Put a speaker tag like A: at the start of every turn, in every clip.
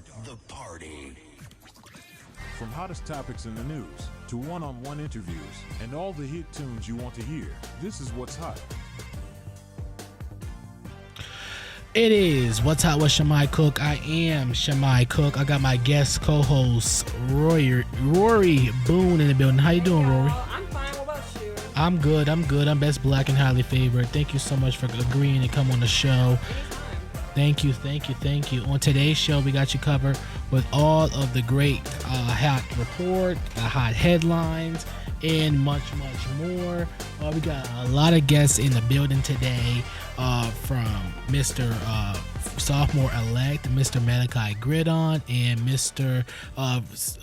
A: start the party.
B: From hottest topics in the news to one-on-one interviews and all the hit tunes you want to hear, this is What's Hot.
C: It is What's Hot with Shimei Cook. I am Shimei Cook. I got my guest co-host Rory Boone in the building. How you doing, Rory?
D: I'm fine. What about you?
C: I'm good. I'm best black and highly favored. Thank you so much for agreeing to come on the show. Thank you. On today's show, we got you covered with all of the great hot report, hot headlines, and much more. We got a lot of guests in the building today, from Mr. Sophomore-elect, Mr. Malachi Gridon, and Mr.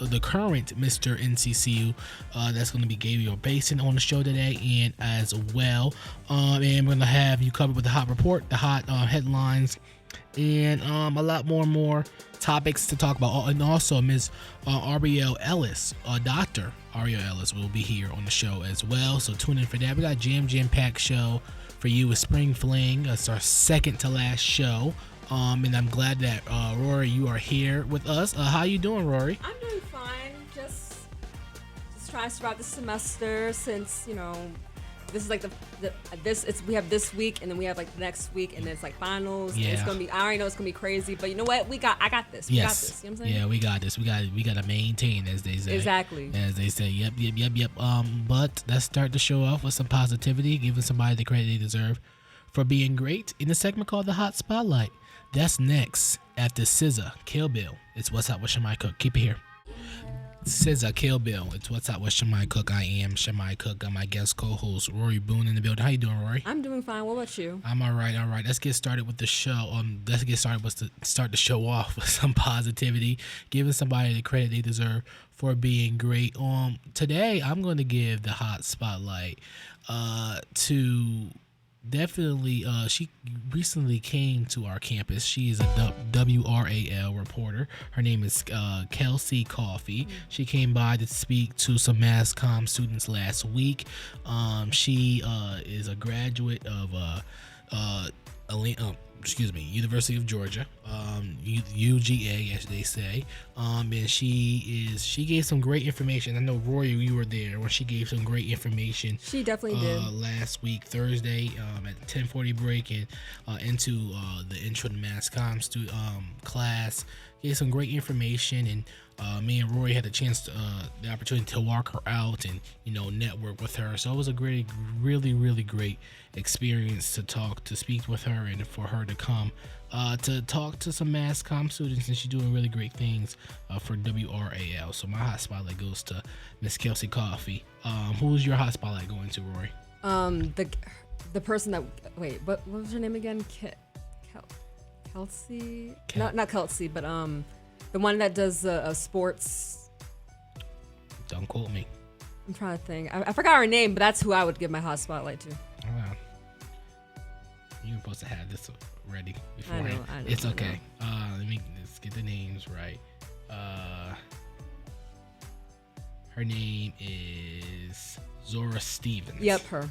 C: The current Mr. NCCU. That's going to be Gabriel Basin on the show today, and as well. And we're going to have you covered with the hot report, the hot headlines, and a lot more topics to talk about. And also Ms. Ariel Ellis, Dr. Ariel Ellis will be here on the show as well, so tune in for that. We got jam-packed show for you with Spring Fling. It's our second to last show, and I'm glad that Rory, you are here with us. How you doing, Rory?
D: I'm doing fine. Just trying to survive the semester, since this is like we have this week, and then we have like the next week, and then it's like finals.
C: Yeah.
D: And it's gonna be. I already know it's gonna be crazy, but you know what? I got this. We got this. You know what I'm saying?
C: Yeah, we got this. We got to maintain, as they say.
D: Exactly.
C: As they say. Yep. But let's start the show off with some positivity, giving somebody the credit they deserve for being great in a segment called the Hot Spotlight. That's next after SZA, Kill Bill. It's What's Up with Shimei Cook. Keep it here. SZA, Kill Bill. It's What's Up with Shimei Cook. I am Shimei Cook. Got my guest co-host Rory Boone in the building. How you doing, Rory?
D: I'm doing fine. What about you?
C: I'm all right. Let's get started with the show. Let's get started with start the show off with some positivity, giving somebody the credit they deserve for being great. Today I'm going to give the hot spotlight to. Definitely, she recently came to our campus. She is a WRAL reporter. Her name is Kelsey Coffey. She came by to speak to some mass comm students last week. She is a graduate of University of Georgia, UGA, as they say. And she gave some great information. I know, Rory, you were there when she gave some great information.
D: She definitely did.
C: Last week, Thursday, at 10:40 break, and into the intro to mass comm class. Gave some great information, and me and Rory had the opportunity to walk her out and network with her. So it was a really great experience to speak with her, and for her to come to talk to some mass comm students, and she's doing really great things for WRAL. So my hot spotlight goes to Miss Kelsey Coffey. Who's your hot spotlight going to, Rory?
D: The person that what was her name again? Kelsey? Not Kelsey, but the one that does sports.
C: Don't quote me.
D: I'm trying to think. I forgot her name, but that's who I would give my hot spotlight to.
C: Wow. You were supposed to have this ready beforehand.
D: I know.
C: It's okay. Let's get the names right. Her name is Zora Stevens.
D: Yep, her.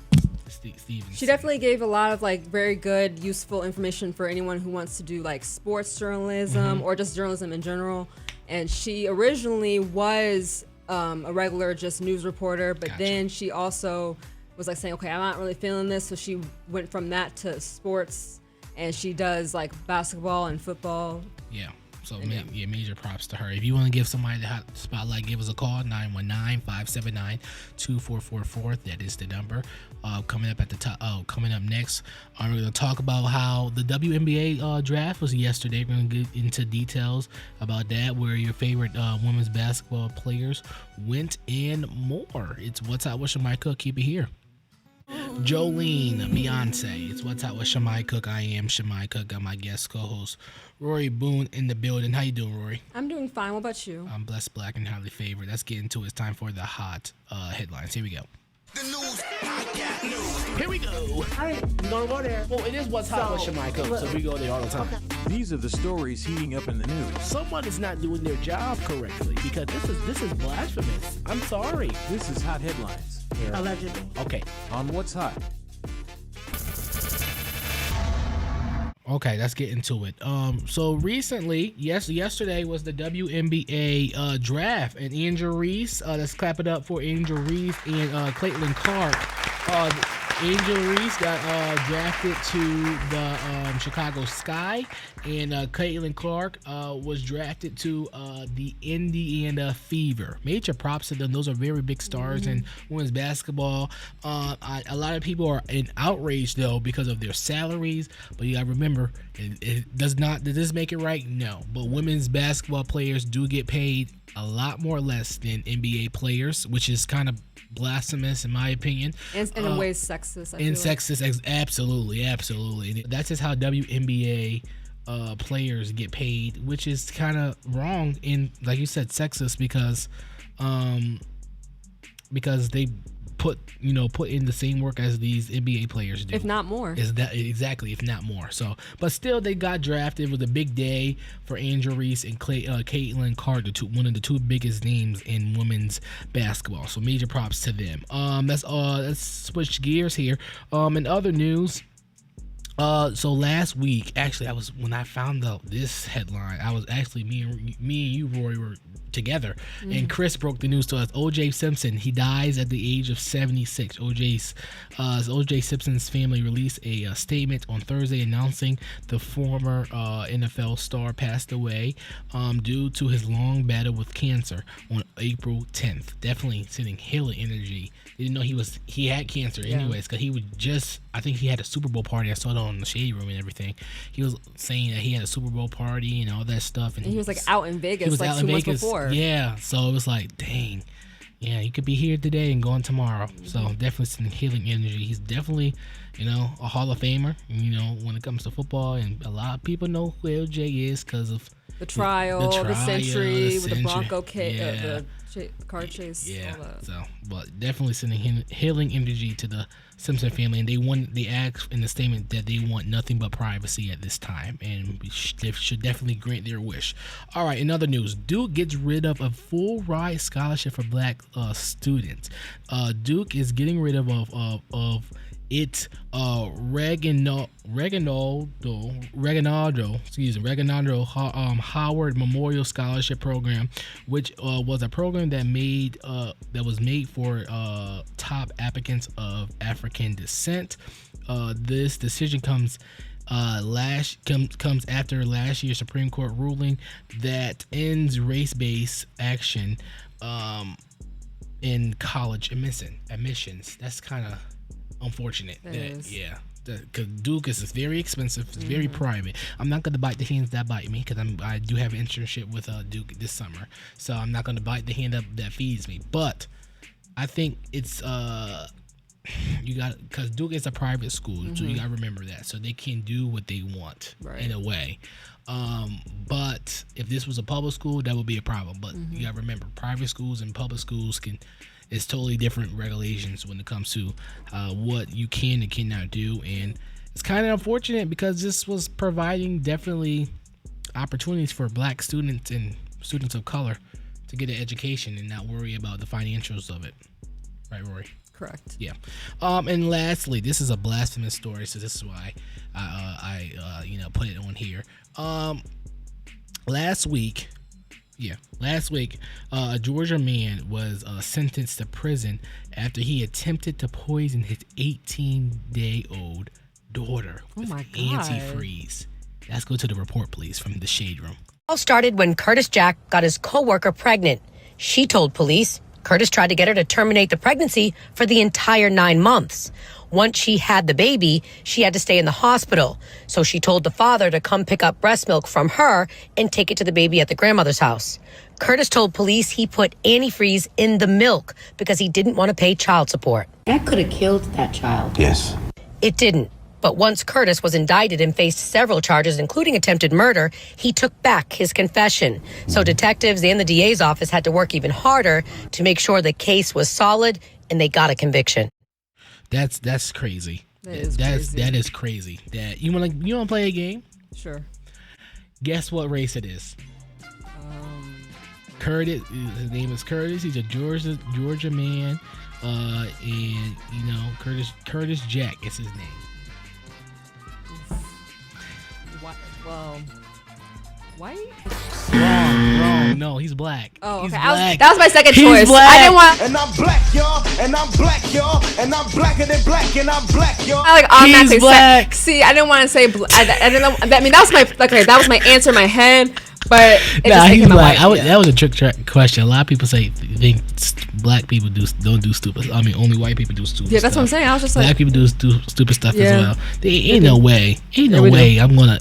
C: Stevens.
D: She definitely gave a lot of very good, useful information for anyone who wants to do sports journalism or just journalism in general. And she originally was a regular just news reporter, but
C: Gotcha.
D: then she also was saying, okay, I'm not really feeling this, so she went from that to sports, and she does basketball and football.
C: Yeah. So major props to her. If you want to give somebody the hot spotlight, give us a call, 919-579-2444. That is the number. Coming up at the top. Coming up next, we're going to talk about how the WNBA draft was yesterday. We're going to get into details about that, where your favorite women's basketball players went, and more. It's What's Hot with Shimei Cook. Keep it here. Jolene, Beyonce. It's What's Hot with Shimei Cook. I am Shimei Cook. Got my guest co-host Rory Boone in the building. How you doing, Rory?
D: I'm doing fine. What about you?
C: I'm blessed, black, and highly favored. Let's get into it. It's time for the hot headlines. Here we go.
A: The news, I got news.
C: Here we go.
E: I'm gonna go there.
C: Well, it is What's Hot with Shimei Cook, so we go there all the time.
B: These are the stories heating up in the news.
E: Someone is not doing their job correctly because this is blasphemous. I'm sorry.
B: This is Hot Headlines
E: Allegedly.
C: Okay.
B: on What's Hot.
C: Okay, let's get into it. So recently, yesterday was the WNBA draft, and Angel Reese. Let's clap it up for Angel Reese and Caitlin Clark. Angel Reese got drafted to the Chicago Sky, and Caitlin Clark was drafted to the Indiana Fever. Major props to them. Those are very big stars in women's basketball. A lot of people are in outrage though because of their salaries, but you gotta remember, it does this make it right? No, but women's basketball players do get paid a lot more less than NBA players, which is kind of blasphemous in my opinion,
D: and in ways sexist.
C: Sexist, absolutely. That's just how WNBA players get paid, which is kind of wrong in, like you said, sexist because they put in the same work as these NBA players do,
D: if not more.
C: Is that exactly, if not more? So, but still, they got drafted. It was a big day for Angel Reese and Caitlin Clark, one of the two biggest names in women's basketball. So, major props to them. Let's switch gears here. In other news. So last week, actually, when I found out this headline, I was actually me and you, Rory, were together, and Chris broke the news to us. O.J. Simpson, he dies at the age of 76. O.J. Simpson's family released a statement on Thursday announcing the former NFL star passed away due to his long battle with cancer on April 10th. Definitely sending healing energy. Didn't know he had cancer anyways, because I think he had a Super Bowl party. I saw it on the Shade Room and everything. He was saying that he had a Super Bowl party and all that stuff. And
D: he was like out in Vegas,
C: he was
D: like
C: out
D: 2
C: in
D: months
C: Vegas
D: before.
C: Yeah, so it was like, dang. Yeah, you could be here today and gone tomorrow. So definitely some healing energy. He's definitely, a Hall of Famer, when it comes to football. And a lot of people know who LJ is because of
D: the trial, the century, with the Bronco the car chase.
C: Yeah, so, but definitely sending healing energy to the Simpson family. And they asked in the statement that they want nothing but privacy at this time, and they should definitely grant their wish. All right, in other news, Duke gets rid of a full ride scholarship for black students. Duke is getting rid of its Reginaldo Howard Memorial Scholarship Program, which was a program that was made for top applicants of African descent. This decision comes after last year's Supreme Court ruling that ends race-based action in college admissions. That's kind of unfortunate. Because Duke is very expensive. It's very private. I'm not going to bite the hands that bite me, because I do have an internship with Duke this summer, so I'm not going to bite the hand that feeds me. But I think it's because Duke is a private school, so you got to remember that. So they can do what they want in a way. But if this was a public school, that would be a problem. But you got to remember, private schools and public schools it's totally different regulations when it comes to what you can and cannot do. And it's kind of unfortunate because this was providing definitely opportunities for black students and students of color to get an education and not worry about the financials of it. Right, Rory?
D: Correct.
C: Yeah. And lastly, this is a blasphemous story, so this is why I put it on here. Last week, a Georgia man was sentenced to prison after he attempted to poison his 18-day-old daughter with antifreeze. Let's go to the report, please, from the Shade Room.
F: All started when Curtis Jack got his co-worker pregnant. She told police Curtis tried to get her to terminate the pregnancy for the entire 9 months. Once she had the baby, she had to stay in the hospital. So she told the father to come pick up breast milk from her and take it to the baby at the grandmother's house. Curtis told police he put antifreeze in the milk because he didn't want to pay child support.
G: That could have killed that child.
A: Yes.
F: It didn't. But once Curtis was indicted and faced several charges, including attempted murder, he took back his confession. So detectives and the DA's office had to work even harder to make sure the case was solid and they got a conviction.
C: That's crazy. That is crazy. That you want to play a game?
D: Sure. Guess
C: what race it is? Curtis. His name is Curtis. He's a Georgia man, and Curtis Jack is his name.
D: Well, white?
C: Wrong. No, he's black.
D: Oh,
C: He's
D: okay.
C: black.
D: That was my second
C: He's
D: choice.
C: black.
D: I didn't want.
A: And I'm black, y'all. And I'm black, y'all. And I'm blacker than black. And I'm black, y'all.
D: I like automatically
C: He's black.
D: See, I didn't want to say. I didn't know. I mean, that was my that was my answer in my head. But it
C: Nah,
D: just
C: he's
D: came out
C: black.
D: white, yeah.
C: That was a trick question. A lot of people think black people don't do stupid. I mean, only white people do stupid.
D: Yeah, that's
C: stuff.
D: what I'm saying. I was just
C: Black
D: like,
C: people do stupid stuff
D: Yeah.
C: as well. There ain't no way.
D: we do.
C: I'm gonna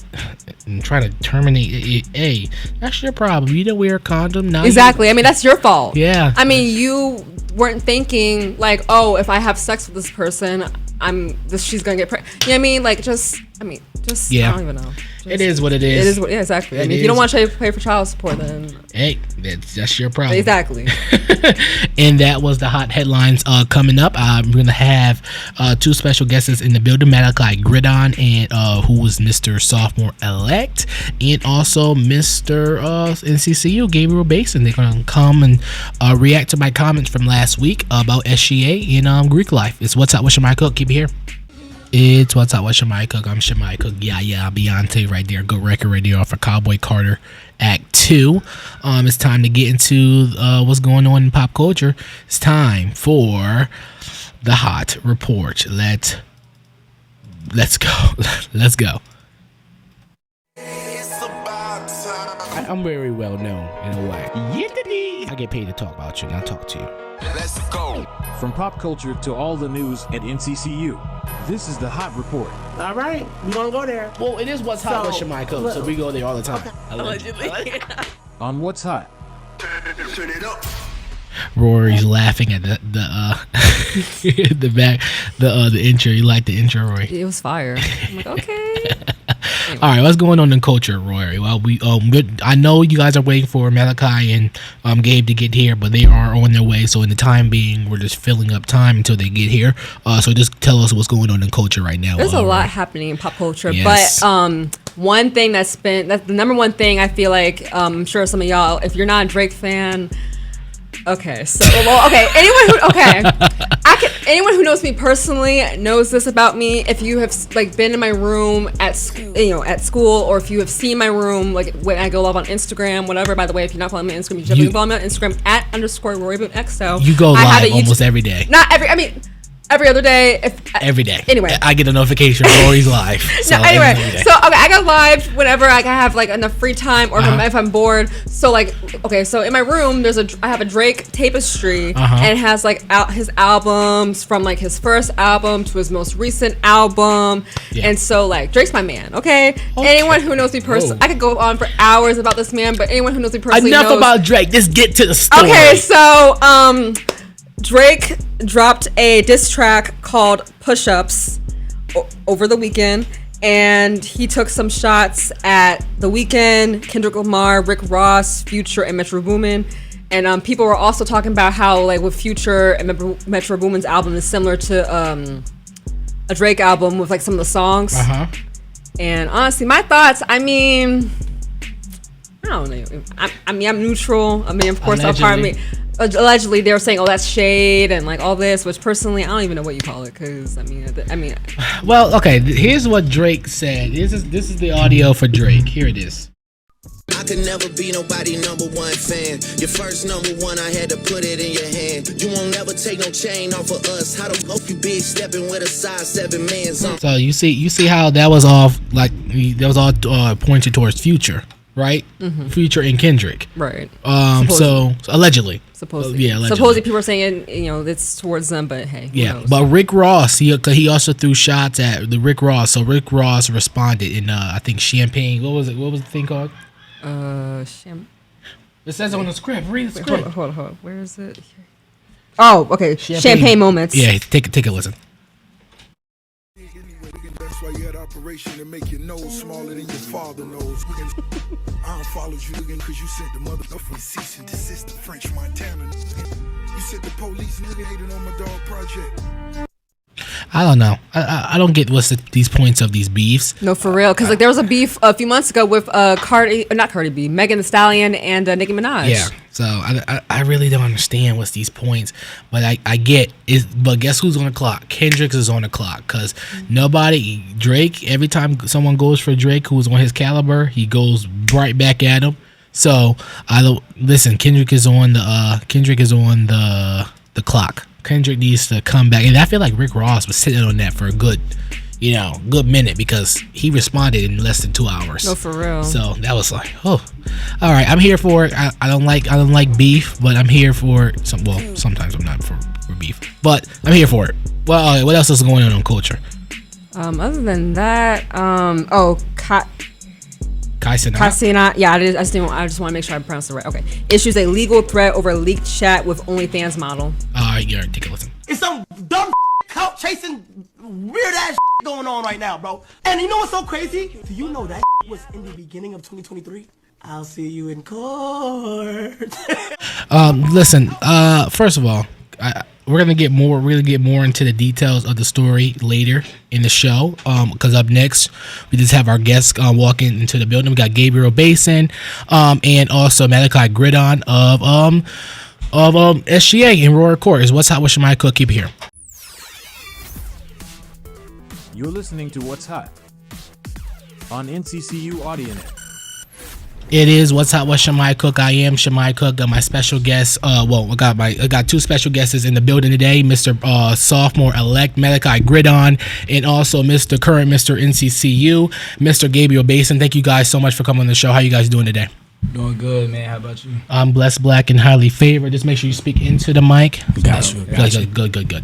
C: try to terminate it. Hey, that's your problem. You didn't wear a condom. Now
D: exactly. I mean, that's your fault.
C: Yeah.
D: I mean, you weren't thinking like, oh, if I have sex with this person, she's gonna get pregnant. You know what I mean? Like,
C: Yeah.
D: I don't even know.
C: It is what it is.
D: It is what, yeah, exactly. I
C: It
D: mean, if you don't
C: is.
D: want to pay for child support, then
C: Hey, that's your problem.
D: exactly.
C: And that was the hot headlines coming up. I'm going to have two special guests in the building, Malachi Gridon, and who was Mr. Sophomore Elect, and also Mr. NCCU, Gabriel Basin. They're going to come and react to my comments from last week about SGA and Greek life. It's What's Up with Shimei Cook. Keep it here. It's What's Up with Shimei Cook. I'm Shimei Cook. Yeah, Beyonce right there. Good record radio for Cowboy Carter Act 2. It's time to get into what's going on in pop culture. It's time for the Hot Report. Let's go. Let's go. I'm very well known in a way. I get paid to talk about you, not talk to you.
A: Let's go.
B: From pop culture to all the news at NCCU, this is the Hot Report.
E: All right, we gonna go there.
C: Well, it is What's Hot with Shimei Cook, so we go there all the time.
D: Allegedly.
B: On What's Hot,
A: Turn it up.
C: Rory's laughing at the the intro. You like the intro, Rory?
D: It was fire. I'm like, okay.
C: All right, what's going on in culture, Rory? Well, I know you guys are waiting for Malachi and Gabe to get here, but they are on their way. So in the time being, we're just filling up time until they get here. So just tell us what's going on in culture right now.
D: There's a lot
C: Rory.
D: happening in pop culture,
C: Yes.
D: but one thing that's the number one thing I feel like I'm sure some of y'all, if you're not a Drake fan, okay, so anyone who knows me personally knows this about me. If you have like been in my room at school, or if you have seen my room like when I go live on Instagram, whatever. By the way, if you're not following me on Instagram, you definitely follow me on Instagram at _Rory Boone XO.
C: You go
D: I have
C: live
D: a
C: almost every day.
D: Not every. I mean, every other day.
C: Every day.
D: Anyway.
C: I get a notification Rory's live. So
D: No, anyway,
C: every day.
D: so okay, I go live whenever I have like enough free time, or if I'm bored. So like, okay, so in my room, I have a Drake tapestry, and it has like his albums from like his first album to his most recent album, and so like Drake's my man. Okay, anyone who knows me personally, I could go on for hours about this man, but anyone who knows me personally
C: Enough
D: knows.
C: about Drake. Just get to the story.
D: Okay, so Drake dropped a diss track called Push Ups over the weekend, and he took some shots at The Weeknd, Kendrick Lamar, Rick Ross, Future, and Metro Boomin. And people were also talking about how like with Future and Metro Boomin's album is similar to a Drake album with like some of the songs. And honestly, my thoughts, I mean, I don't know. I'm neutral. I mean, of course, allegedly they were saying, oh, that's shade and like all this, which personally I don't even know what you call it, because I mean
C: Well, okay, here's what Drake said. This is the audio for Drake. Here it is.
H: I could never be nobody number one fan. Your first number one, I had to put it in your hand. You won't never take no chain off of us. How the fuck you big stepping with a size 7 man's on?
C: So you see how that was all pointed towards Future, right? Future and Kendrick,
D: right.
C: So allegedly.
D: Supposedly.
C: Allegedly.
D: Supposedly people are saying, it's towards them, but hey, who knows?
C: But Rick Ross, he also threw shots at the Rick Ross. So Rick Ross responded in I think Champagne. What was the thing called? It says on the script. Read the script.
D: Hold on. Where is it? Oh, okay. Champagne moments.
C: Yeah, take a listen.
I: That's why you had operation to make your nose smaller than your father knows. I don't follow you again because you sent the motherfucking cease and desist to French Montana. You said the police nigga hated on my dog project.
C: I don't know. I don't get what's these points of these beefs.
D: No, for real. Because like there was a beef a few months ago with Cardi B, Megan Thee Stallion, and Nicki Minaj.
C: Yeah. So I really don't understand what's these points, but I get it. But guess who's on the clock? Kendrick is on the clock because Drake, every time someone goes for Drake who's on his caliber, he goes right back at him. So Kendrick is on the clock. Kendrick needs to come back, and I feel like Rick Ross was sitting on that for a good minute because he responded in less than 2 hours.
D: No, for real.
C: So that was like, oh, all right. I'm here for it. I don't like beef, but I'm here for it. Sometimes I'm not for beef, but I'm here for it. Well, all right, what else is going on culture?
D: Other than that,
C: Kaisina.
D: Yeah, I just want to make sure I pronounced it right. Okay. Issues a legal threat over leaked chat with OnlyFans model.
C: All right, you're ridiculous.
A: It's some dumb clout chasing weird ass going on right now, bro. And you know what's so crazy? Do you know that was in the beginning of 2023? I'll see you in court.
C: Listen. First of all, we're gonna get more into the details of the story later in the show. Because up next, we just have our guests walking into the building. We got Gabriel Basin, and also Malachi Gridon of SGA in Rory Court. Is what's hot with Shimei Cook. Keep it here.
B: You're listening to What's Hot on NCCU Audionet.
C: It is What's Hot with Shimei Cook. I am Shimei Cook. Got my special guest. I got two special guests in the building today. Mr. Sophomore elect Malachi Gridon, and also Mr. NCCU, Mr. Gabriel Basin. Thank you guys so much for coming on the show. How you guys doing today?
E: Doing good, man. How about you?
C: I'm blessed, black, and highly favored. Just make sure you speak into the mic.
E: Got you.
C: Good.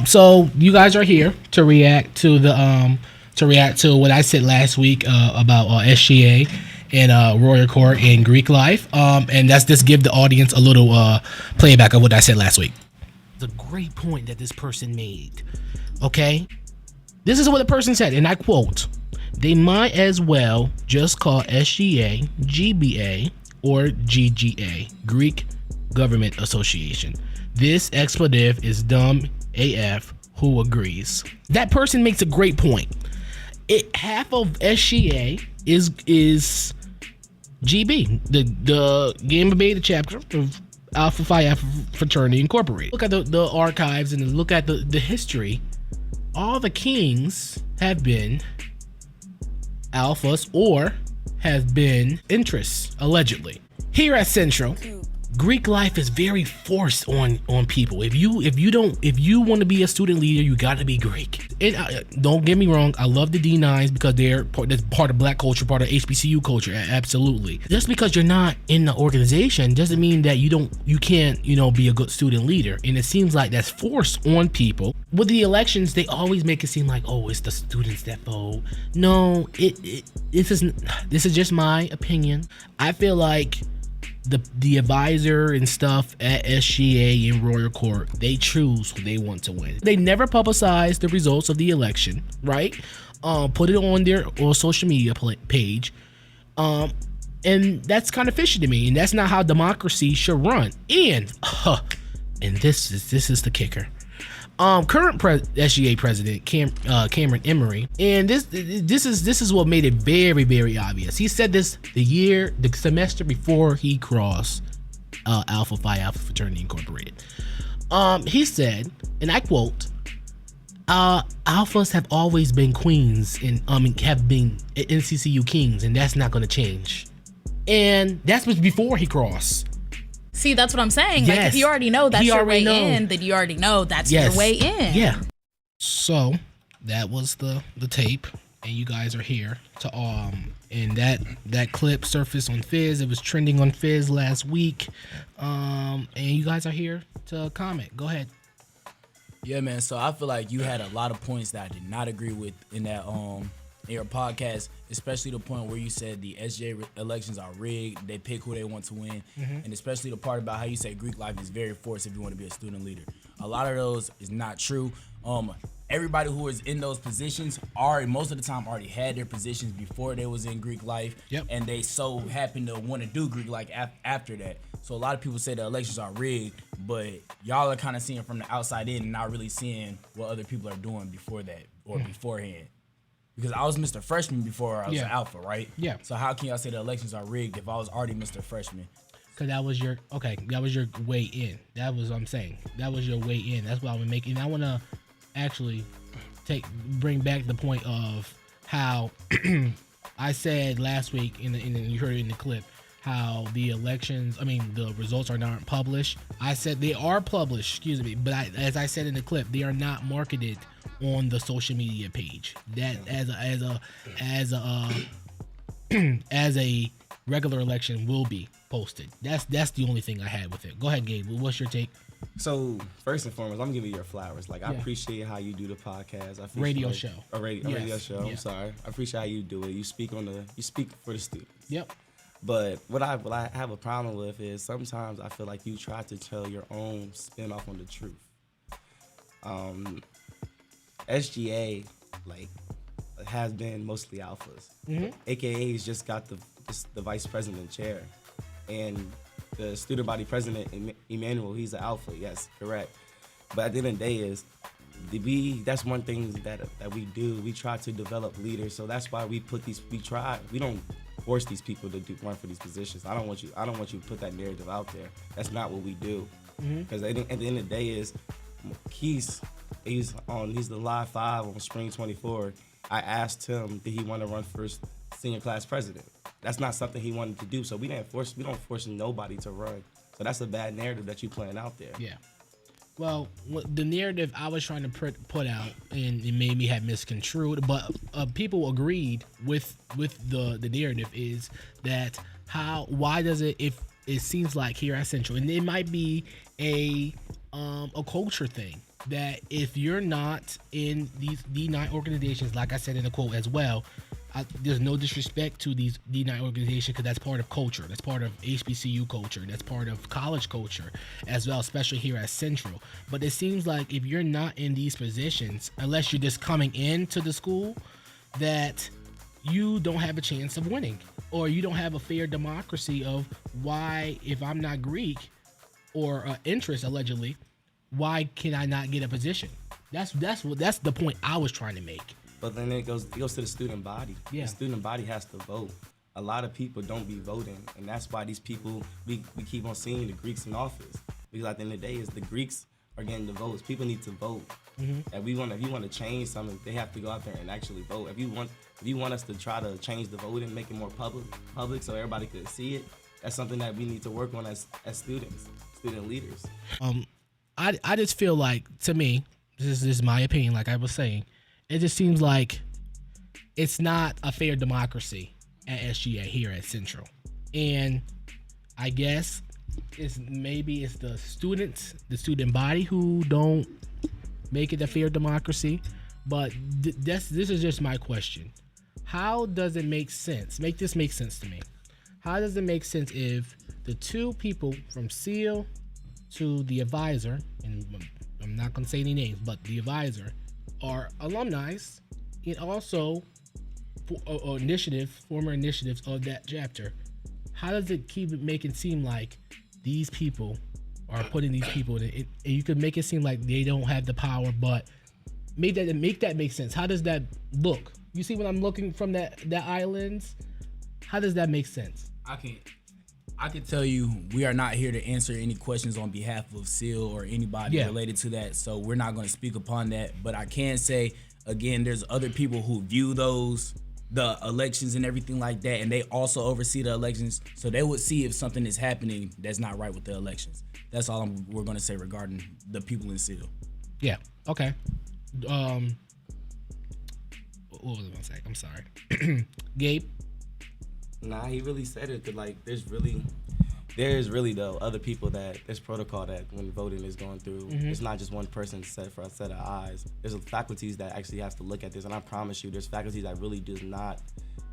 C: So you guys are here to react to what I said last week about SGA and Rory Court and Greek life. And that's just give the audience a little playback of what I said last week. It's a great point that this person made. Okay, this is what the person said, and I quote: "They might as well just call SGA GBA or GGA, Greek Government Association. This expletive is dumb AF. Who agrees?" That person makes a great point. Half of SGA is GB, the Gamma Beta chapter of Alpha Phi Alpha Fraternity Incorporated. Look at the archives and look at the history. All the kings have been alphas or have been interests, allegedly. Here at Central, Greek life is very forced on people. If you want to be a student leader, you got to be Greek. And don't get me wrong, I love the D9s because that's part of black culture, part of HBCU culture. Absolutely. Just because you're not in the organization doesn't mean that you can't be a good student leader. And it seems like that's forced on people. With the elections, they always make it seem like, oh, it's the students that vote. No, this is just my opinion. I feel like the advisor and stuff at SGA and Royal Court, they choose who they want to win. They never publicize the results of the election, right? Put it on their social media page, and that's kind of fishy to me. And that's not how democracy should run. And this is the kicker. Current SGA president Cameron Emery, and this is what made it very, very obvious. He said this the semester before he crossed Alpha Phi Alpha Fraternity Incorporated. He said, and I quote, "Alphas have always been queens and have been NCCU kings, and that's not going to change." And that's was before he crossed.
J: See, that's what I'm saying.
C: Yes.
J: Like, if you already know that's your way in, then you already know that's your way in.
C: Yeah. So that was the tape, and you guys are here to and that clip surfaced on Fizz. It was trending on Fizz last week. And you guys are here to comment. Go ahead.
E: Yeah, man. So I feel like you had a lot of points that I did not agree with in that in your podcast, especially the point where you said the SJ elections are rigged. They pick who they want to win, and especially the part about how you say Greek life is very forced if you want to be a student leader. A lot of those is not true. Everybody who is in those positions most of the time already had their positions before they was in Greek life, and they so happen to want to do Greek life after that. So a lot of people say the elections are rigged, but y'all are kind of seeing from the outside in and not really seeing what other people are doing before that or beforehand. Because I was Mr. Freshman before I was an Alpha, right?
C: Yeah.
E: So how can y'all say the elections are rigged if I was already Mr. Freshman?
C: Because that was your way in. That was what I'm saying. That was your way in. That's what I would make. And I want to actually bring back the point of how I said last week, and you heard it in the clip, how the results are not published. I said they are published, but as I said in the clip, they are not marketed on the social media page. That as a regular election will be posted. That's the only thing I had with it. Go ahead, Gabe. What's your take?
K: So first and foremost, I'm giving you your flowers. Like, I appreciate how you do the podcast. I
C: radio show.
K: A radio show. I'm sorry. I appreciate how you do it. You speak for the students. Yep. But what I have a problem with is sometimes I feel like you try to tell your own spin off on the truth. SGA has been mostly alphas. AKA's just got the vice president chair, and the student body president Emmanuel, he's an alpha. Yes, correct. But at the end of the day that's one thing that we do. We try to develop leaders. So that's why we don't force these people to run for these positions. I don't want you to put that narrative out there. That's not what we do. Because at the end of the day he's the live 5 on spring 24. I asked him, did he want to run for senior class president? That's not something he wanted to do. So we don't force nobody to run. So that's a bad narrative that you playing out there.
C: Yeah. Well, the narrative I was trying to put out, and it made me have misconstrued, but people agreed with the narrative is that why does it, if it seems like here at Central, and it might be a culture thing, that if you're not in these D9 organizations, like I said in the quote as well, there's no disrespect to these D9 organizations, because that's part of culture. That's part of HBCU culture. That's part of college culture as well, especially here at Central. But it seems like if you're not in these positions, unless you're just coming into the school, that you don't have a chance of winning, or you don't have a fair democracy of why, if I'm not Greek or interest allegedly, why can I not get a position? That's the point I was trying to make.
K: But then it goes to the student body. Yeah. The student body has to vote. A lot of people don't be voting, and that's why these people, we keep on seeing the Greeks in office. Because at the end of the day, the Greeks are getting the votes. People need to vote. And if you want to change something, they have to go out there and actually vote. If you want us to try to change the voting, make it more public so everybody could see it, that's something that we need to work on as student leaders.
C: I just feel like, to me, this is my opinion, like I was saying, it just seems like it's not a fair democracy at SGA here at Central. And I guess it's the students, the student body, who don't make it a fair democracy. But this is just my question. How does it make sense? Make this make sense to me. How does it make sense if the two people from SEAL to the advisor, and I'm not going to say any names, but the advisor, are alumni and also former initiatives of that chapter? How does it keep making it seem like these people are putting these people in it? And you could make it seem like they don't have the power, but make that make sense. How does that look? You see when I'm looking from that islands? How does that make sense?
E: I can tell you we are not here to answer any questions on behalf of SEAL or anybody related to that, so we're not going to speak upon that. But I can say, again, there's other people who view the elections and everything like that, and they also oversee the elections, so they would see if something is happening that's not right with the elections. That's all we're going to say regarding the people in SEAL.
C: Yeah, okay. What was I going to say? I'm sorry. Gabe?
K: Nah, he really said it. That there's really though other people that there's protocol that when voting is going through, it's not just one person set for a set of eyes. There's faculties that actually has to look at this, and I promise you, there's faculties that really does not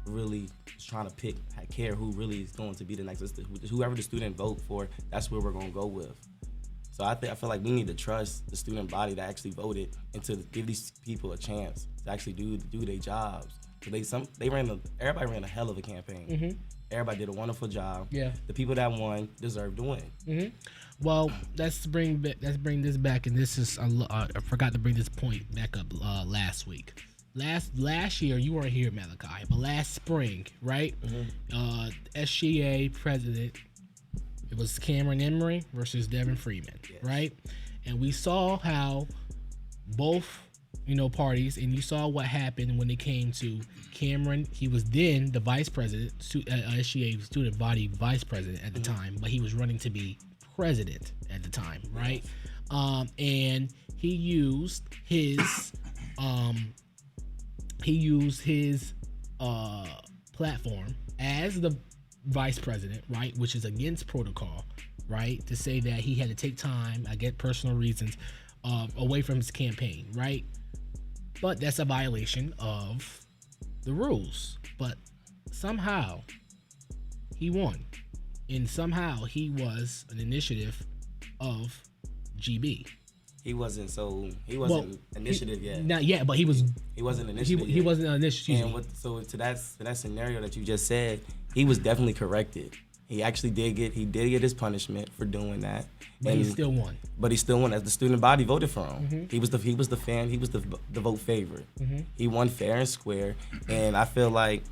K: really trying to care who really is going to be the next. Whoever the student vote for, that's where we're gonna go with. So I feel like we need to trust the student body that actually voted and to give these people a chance to actually do their jobs. Everybody ran a hell of a campaign. Everybody did a wonderful job. Yeah. The people that won deserve to win.
C: Well, let's bring this back, and this is I forgot to bring this point back up last week. Last year you weren't here, Malachi, but last spring, right? SGA president It was Cameron Emery versus Devin Freeman, right? And we saw how both, parties, and you saw what happened when it came to Cameron. He was then the vice president, SGA student body vice president at the time, but he was running to be president at the time, right? And he used his platform as the vice president, right, which is against protocol, right, to say that he had to take time, I get personal reasons, away from his campaign, right? But that's a violation of the rules. But somehow he won, and somehow he was an initiative of GB.
K: He wasn't initiative yet.
C: Not yet, but he was.
K: He wasn't initiative.
C: He wasn't an initiative.
K: And to that scenario that you just said, he was definitely corrected. He actually did get his punishment for doing that.
C: But he still won.
K: But he still won, as the student body voted for him.
C: Mm-hmm.
K: He was the vote favorite.
C: Mm-hmm.
K: He won fair and square. And I feel like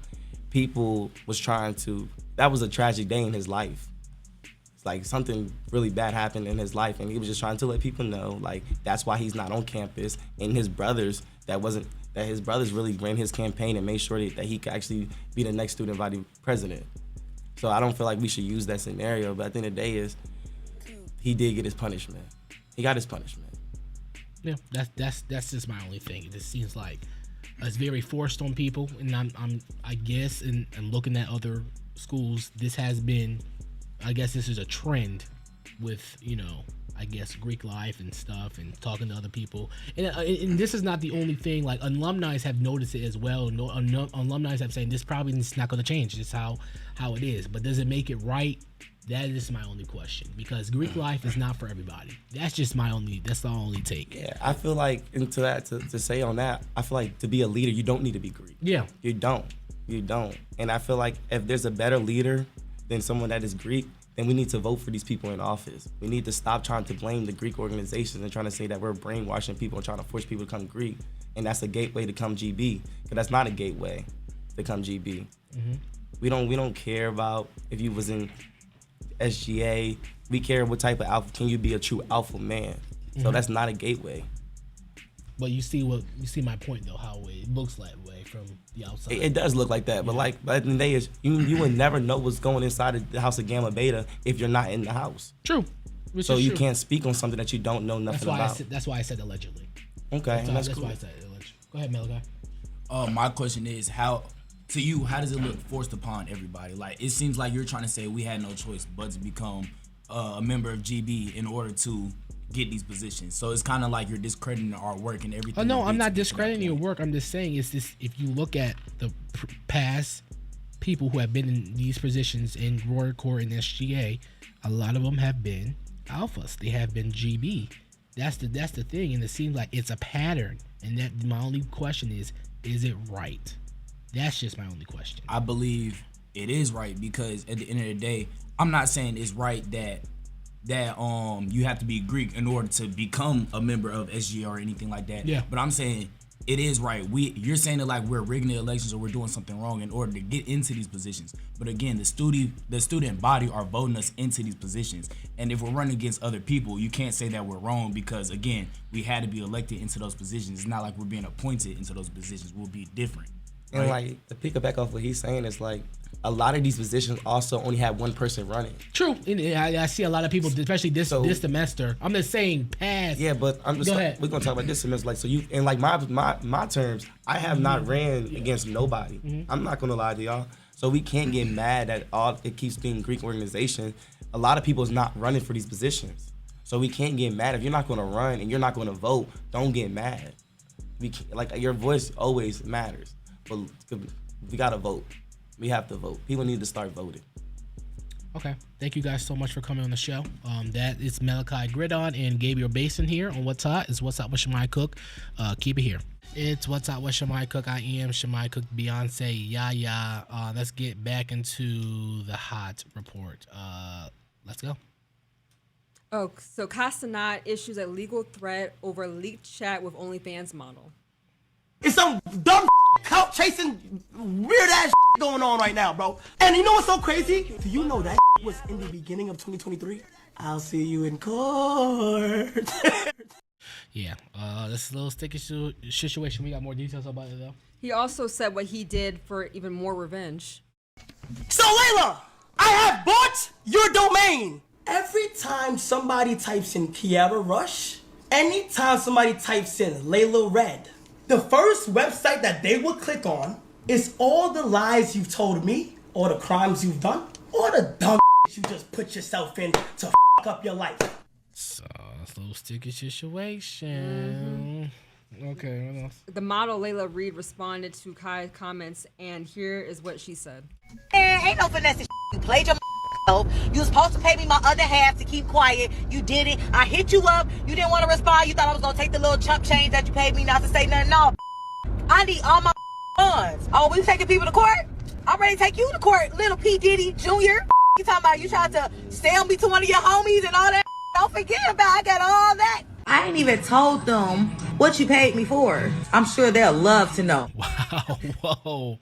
K: people was trying to. That was a tragic day in his life. It's like something really bad happened in his life, and he was just trying to let people know, like, that's why he's not on campus. And his brothers really ran his campaign and made sure that he could actually be the next student body president. So I don't feel like we should use that scenario, but at the end of the day he did get his punishment. He got his punishment.
C: Yeah, that's just my only thing. It just seems like it's very forced on people, and I guess and looking at other schools, this has been, I guess this is a trend with, I guess Greek life and stuff, and talking to other people. And this is not the only thing. Like, alumni have noticed it as well. Alumni have saying this probably is not going to change. It's how it is. But does it make it right? That is my only question, because Greek life is not for everybody. That's the only take.
K: Yeah, I feel like, and to say on that, I feel like to be a leader, you don't need to be Greek.
C: Yeah.
K: You don't. And I feel like if there's a better leader than someone that is Greek, then we need to vote for these people in office. We need to stop trying to blame the Greek organizations and trying to say that we're brainwashing people and trying to force people to come Greek, and that's a gateway to come GB. Because that's not a gateway to come GB.
C: Mm-hmm.
K: We don't care about if you was in SGA. We care what type of alpha. Can you be a true alpha man?
C: Mm-hmm.
K: So that's not a gateway.
C: But you see my point though, how it looks that way from the outside.
K: It does look like that, but at the end of the day, is you would never know what's going inside of the house of Gamma Beta if you're not in the house.
C: True.
K: So you can't speak on something that you don't know nothing about.
C: That's why I said allegedly.
K: Okay,
C: that's
K: cool.
C: why I said allegedly. Go ahead, Malachi.
E: My question is, how does it look forced upon everybody? Like, it seems like you're trying to say we had no choice but to become a member of GB in order to get these positions. So it's kind of like you're discrediting our work and everything.
C: Oh no, I'm not discrediting your work. I'm just saying it's this. If you look at the past people who have been in these positions in Rory Core and SGA, a lot of them have been alphas. They have been GB. That's the thing, and it seems like it's a pattern. And that my only question is it right? That's just my only question.
E: I believe it is right, because at the end of the day, I'm not saying it's right that you have to be Greek in order to become a member of SGA or anything like that.
C: Yeah.
E: But I'm saying it is right. You're saying that like we're rigging the elections or we're doing something wrong in order to get into these positions. But again, the student body are voting us into these positions. And if we're running against other people, you can't say that we're wrong, because again, we had to be elected into those positions. It's not like we're being appointed into those positions. We'll be different.
K: And like, to pick back off what he's saying, is like a lot of these positions also only have one person running.
C: True. And I see a lot of people, especially this semester. I'm just saying past.
K: Yeah, but I'm just.
C: Go ahead.
K: We're gonna talk about this semester. Like, so you, and like my terms, I have not ran against nobody.
C: Mm-hmm.
K: I'm not gonna lie to y'all. So we can't get mad that it keeps being Greek organization. A lot of people is not running for these positions. So we can't get mad if you're not gonna run and you're not gonna vote. Don't get mad. We can't, like, your voice always matters. But we gotta vote. We have to vote. People need to start voting.
C: Okay. Thank you guys so much for coming on the show. That is Malachi Gridon and Gabriel Basin here on What's Hot. It's What's Up with Shimei Cook. Keep it here. It's What's Up with Shimei Cook. I am Shimei Cook, Beyonce, Yaya. Let's get back into the hot report. Let's go.
D: Oh, so Castanat issues a legal threat over leaked chat with OnlyFans model.
A: It's some dumb clout chasing weird ass going on right now, bro. And you know what's so crazy? Do you know that was in the beginning of 2023, I'll see you in court.
C: Yeah, this is a little sticky situation. We got more details about it though.
D: He also said what he did for even more revenge.
A: So Layla, I have bought your domain. Every time somebody types in Kiara Rush, anytime somebody types in Layla Red, the first website that they will click on is all the lies you've told me, all the crimes you've done, all the dumb you just put yourself in to f up your life.
C: So it's a little sticky situation. Okay, what else?
D: The model Layla Reed responded to Kai's comments, and here is what she said.
L: Ain't no finesse. You played your self. You was supposed to pay me my other half to keep quiet. You did it. I hit you up. You didn't want to respond. You thought I was going to take the little chump change that you paid me not to say nothing. No, I need all my funds. Oh, we taking people to court? I'm ready to take you to court, little P. Diddy Jr. You talking about you tried to sell me to one of your homies and all that? Don't forget about I got all that. I ain't even told them what you paid me for. I'm sure they'll love to know.
C: Wow,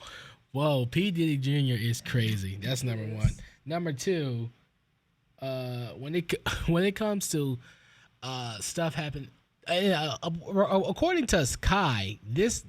C: whoa, P. Diddy Jr. is crazy. That's number one. Number two, when it comes to stuff happen, according to Kai, this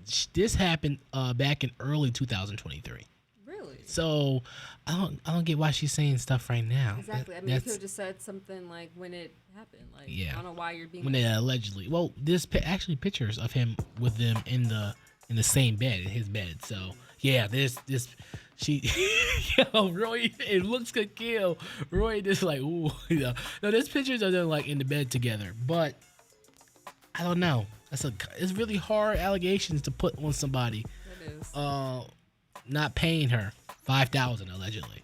C: happened back in early 2023.
D: Really?
C: So I don't get why she's saying stuff right now.
D: Exactly. I mean, you could have just said something like when it happened. Like,
C: yeah.
D: I don't know why you're being.
C: When they allegedly. Well, there's actually pictures of him with them in the same bed, in his bed. So yeah, there's this. She, yo, Roy, it looks good kill. Roy just like, ooh, you know. No, there's pictures of them like in the bed together, but I don't know. It's really hard allegations to put on somebody.
D: It is.
C: Not paying her $5,000 allegedly.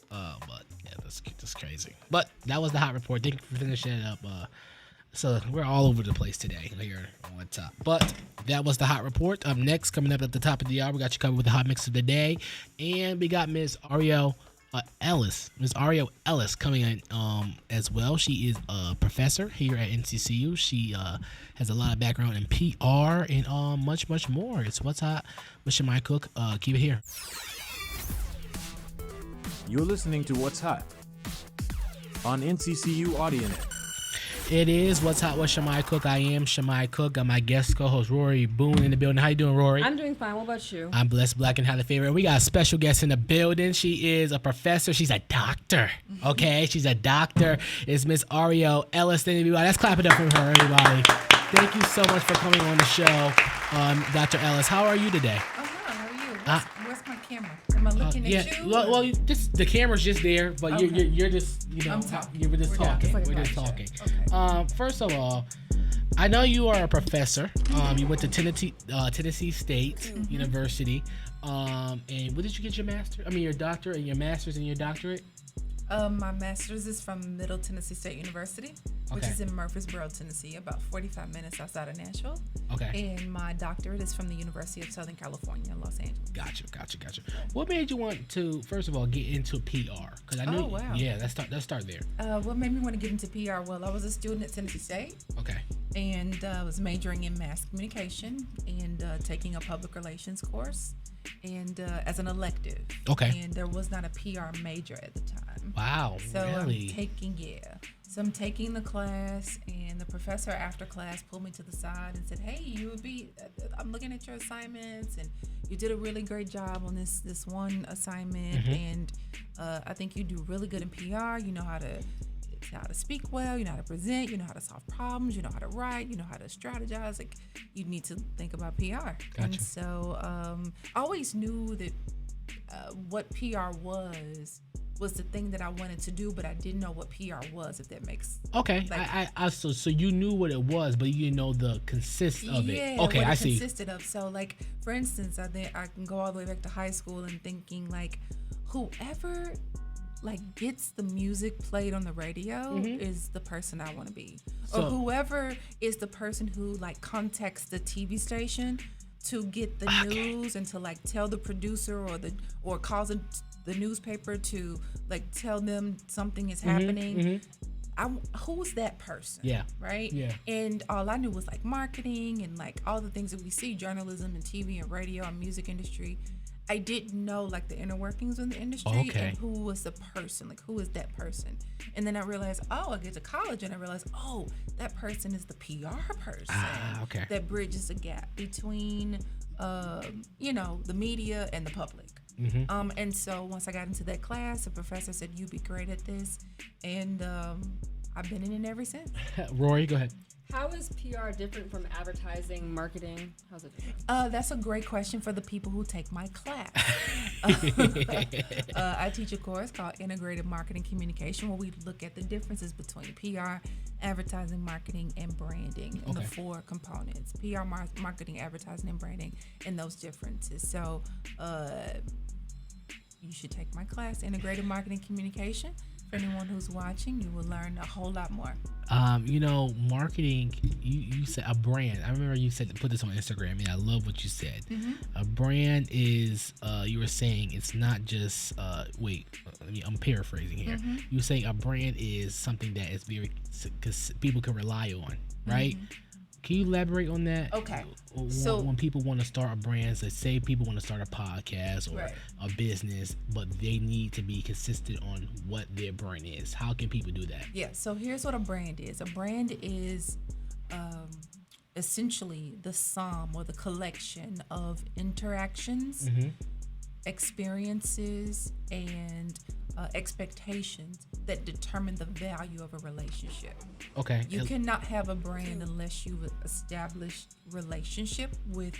C: But yeah, that's crazy. But that was the hot report. Thank you for finishing it up. So we're all over the place today here on top. But that was the hot report. Up next, coming up at the top of the hour, we got you covered with the hot mix of the day, and we got Miss Ariel Ellis. Miss Ariel Ellis coming in as well. She is a professor here at NCCU. She has a lot of background in PR and much more. It's What's Hot with Shimei Cook. Keep it here.
B: You're listening to What's Hot on NCCU AudioNet.
C: It is What's Hot with Shimei Cook. I am Shimei Cook. Got my guest co-host Rory Boone in the building. How you doing, Rory?
D: I'm doing fine. What about you?
C: I'm blessed, black, and highly favored. We got a special guest in the building. She is a professor. She's a doctor. Okay, she's a doctor. It's Miss Ariel Ellis. Let's clap it up for her, everybody. Thank you so much for coming on the show, Dr. Ellis. How are you today?
J: Oh, good. How are you? Where's my camera? Am I looking at you?
C: Well, the camera's just there, but
J: okay.
C: you're just, you know, we're just talking. We're just talking. Okay. First of all, I know you are a professor. You went to Tennessee State University. And where did you get your master? I mean, your doctorate and your master's and your doctorate?
J: My master's is from Middle Tennessee State University, which is in Murfreesboro, Tennessee, about 45 minutes outside of Nashville. Okay. And my doctorate is from the University of Southern California in Los Angeles.
C: Gotcha. What made you want to, first of all, get into PR? Because I knew.
J: Oh, wow.
C: Yeah, let's start there.
J: What made me want to get into PR? Well, I was a student at Tennessee State. Okay. And was majoring in mass communication and taking a public relations course, and as an elective. Okay. And there was not a PR major at the time.
C: Wow.
J: So
C: really?
J: I'm taking the class, and the professor after class pulled me to the side and said, "Hey, I'm looking at your assignments, and you did a really great job on this one assignment, and I think you do really good in PR. You know how to speak well, you know how to present, you know how to solve problems, you know how to write, you know how to strategize. Like, you need to think about PR." Gotcha. And so I always knew that what PR was the thing that I wanted to do, but I didn't know what PR was, if that makes
C: okay. Like, so you knew what it was, but you didn't know the consist of it.
J: Yeah,
C: okay,
J: what
C: I
J: it
C: see.
J: Consisted of. So, like, for instance, I can go all the way back to high school and thinking, like, whoever like gets the music played on the radio is the person I want to be. So, or whoever is the person who like contacts the TV station to get the news and to like tell the producer or calls the newspaper to like tell them something is happening. Who's that person? Yeah. Right? Yeah. And all I knew was like marketing and like all the things that we see, journalism and TV and radio and music industry. I didn't know like the inner workings of the industry and who was the person, like who is that person. And then I realized, I get to college and I realized, that person is the PR person that bridges the gap between, the media and the public. And so once I got into that class, the professor said, "You'd be great at this," and I've been in it ever since.
C: Rory, go ahead.
D: How is PR different from advertising, marketing? How's it different?
J: That's a great question for the people who take my class. I teach a course called Integrated Marketing Communication, where we look at the differences between PR, advertising, marketing, and branding, and the 4 components: PR, marketing, advertising, and branding, and those differences. So you should take my class, Integrated Marketing Communication. For anyone who's watching, you will learn a whole lot more.
C: Marketing, you said a brand. I remember you said to put this on Instagram, and I love what you said. A brand is, you were saying it's not just, I'm paraphrasing here. You were saying a brand is something that is very, because people can rely on, right? Can you elaborate on that?
J: Okay.
C: So when people want to start a brand, so say people want to start a podcast or a business, but they need to be consistent on what their brand is. How can people do that?
J: Yeah. So here's what a brand is. A brand is essentially the sum or the collection of interactions, experiences, and expectations that determine the value of a relationship.
C: Okay.
J: You cannot have a brand unless you've established relationship with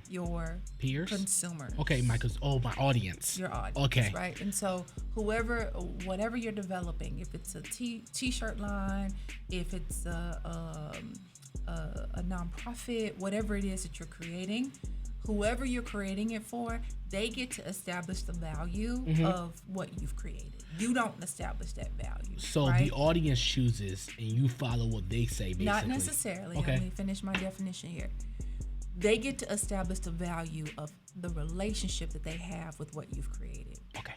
J: your
C: peers,
J: consumers.
C: Okay, my audience.
J: Your audience. Okay. Right. And so whatever you're developing, if it's a t-shirt line, if it's a nonprofit, whatever it is that you're creating, whoever you're creating it for, they get to establish the value of what you've created. You don't establish that value.
C: So the audience chooses and you follow what they say, basically.
J: Not necessarily.
C: Okay.
J: Let me finish my definition here. They get to establish the value of the relationship that they have with what you've created.
C: Okay.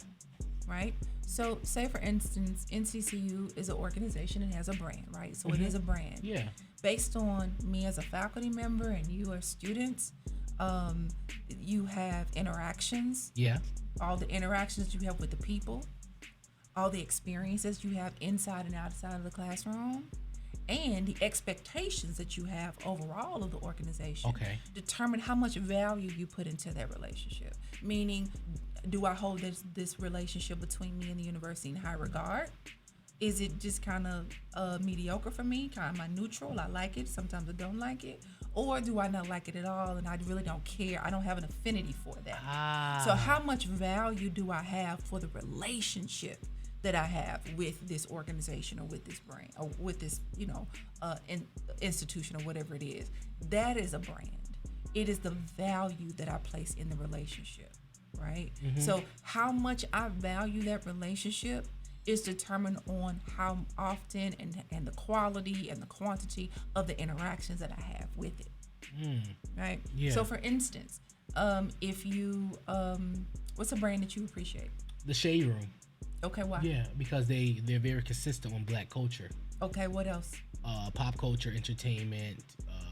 J: Right? So say, for instance, NCCU is an organization and has a brand, right? So it is a brand.
C: Yeah.
J: Based on me as a faculty member and you as students, you have interactions.
C: Yeah.
J: All the interactions you have with the people, all the experiences you have inside and outside of the classroom, and the expectations that you have overall of the organization determine how much value you put into that relationship. Meaning, do I hold this relationship between me and the university in high regard? Is it just kind of mediocre for me, kind of neutral? I like it, sometimes I don't like it. Or do I not like it at all and I really don't care? I don't have an affinity for that. So how much value do I have for the relationship that I have with this organization or with this brand or with this, institution or whatever it is? That is a brand. It is the value that I place in the relationship, right? So how much I value that relationship is determined on how often and the quality and the quantity of the interactions that I have with it. Right? Yeah. So for instance, if you what's a brand that you appreciate?
C: The Shade Room.
J: Okay, why?
C: Yeah, because they're very consistent on Black culture.
J: Okay, what else?
C: Pop culture, entertainment,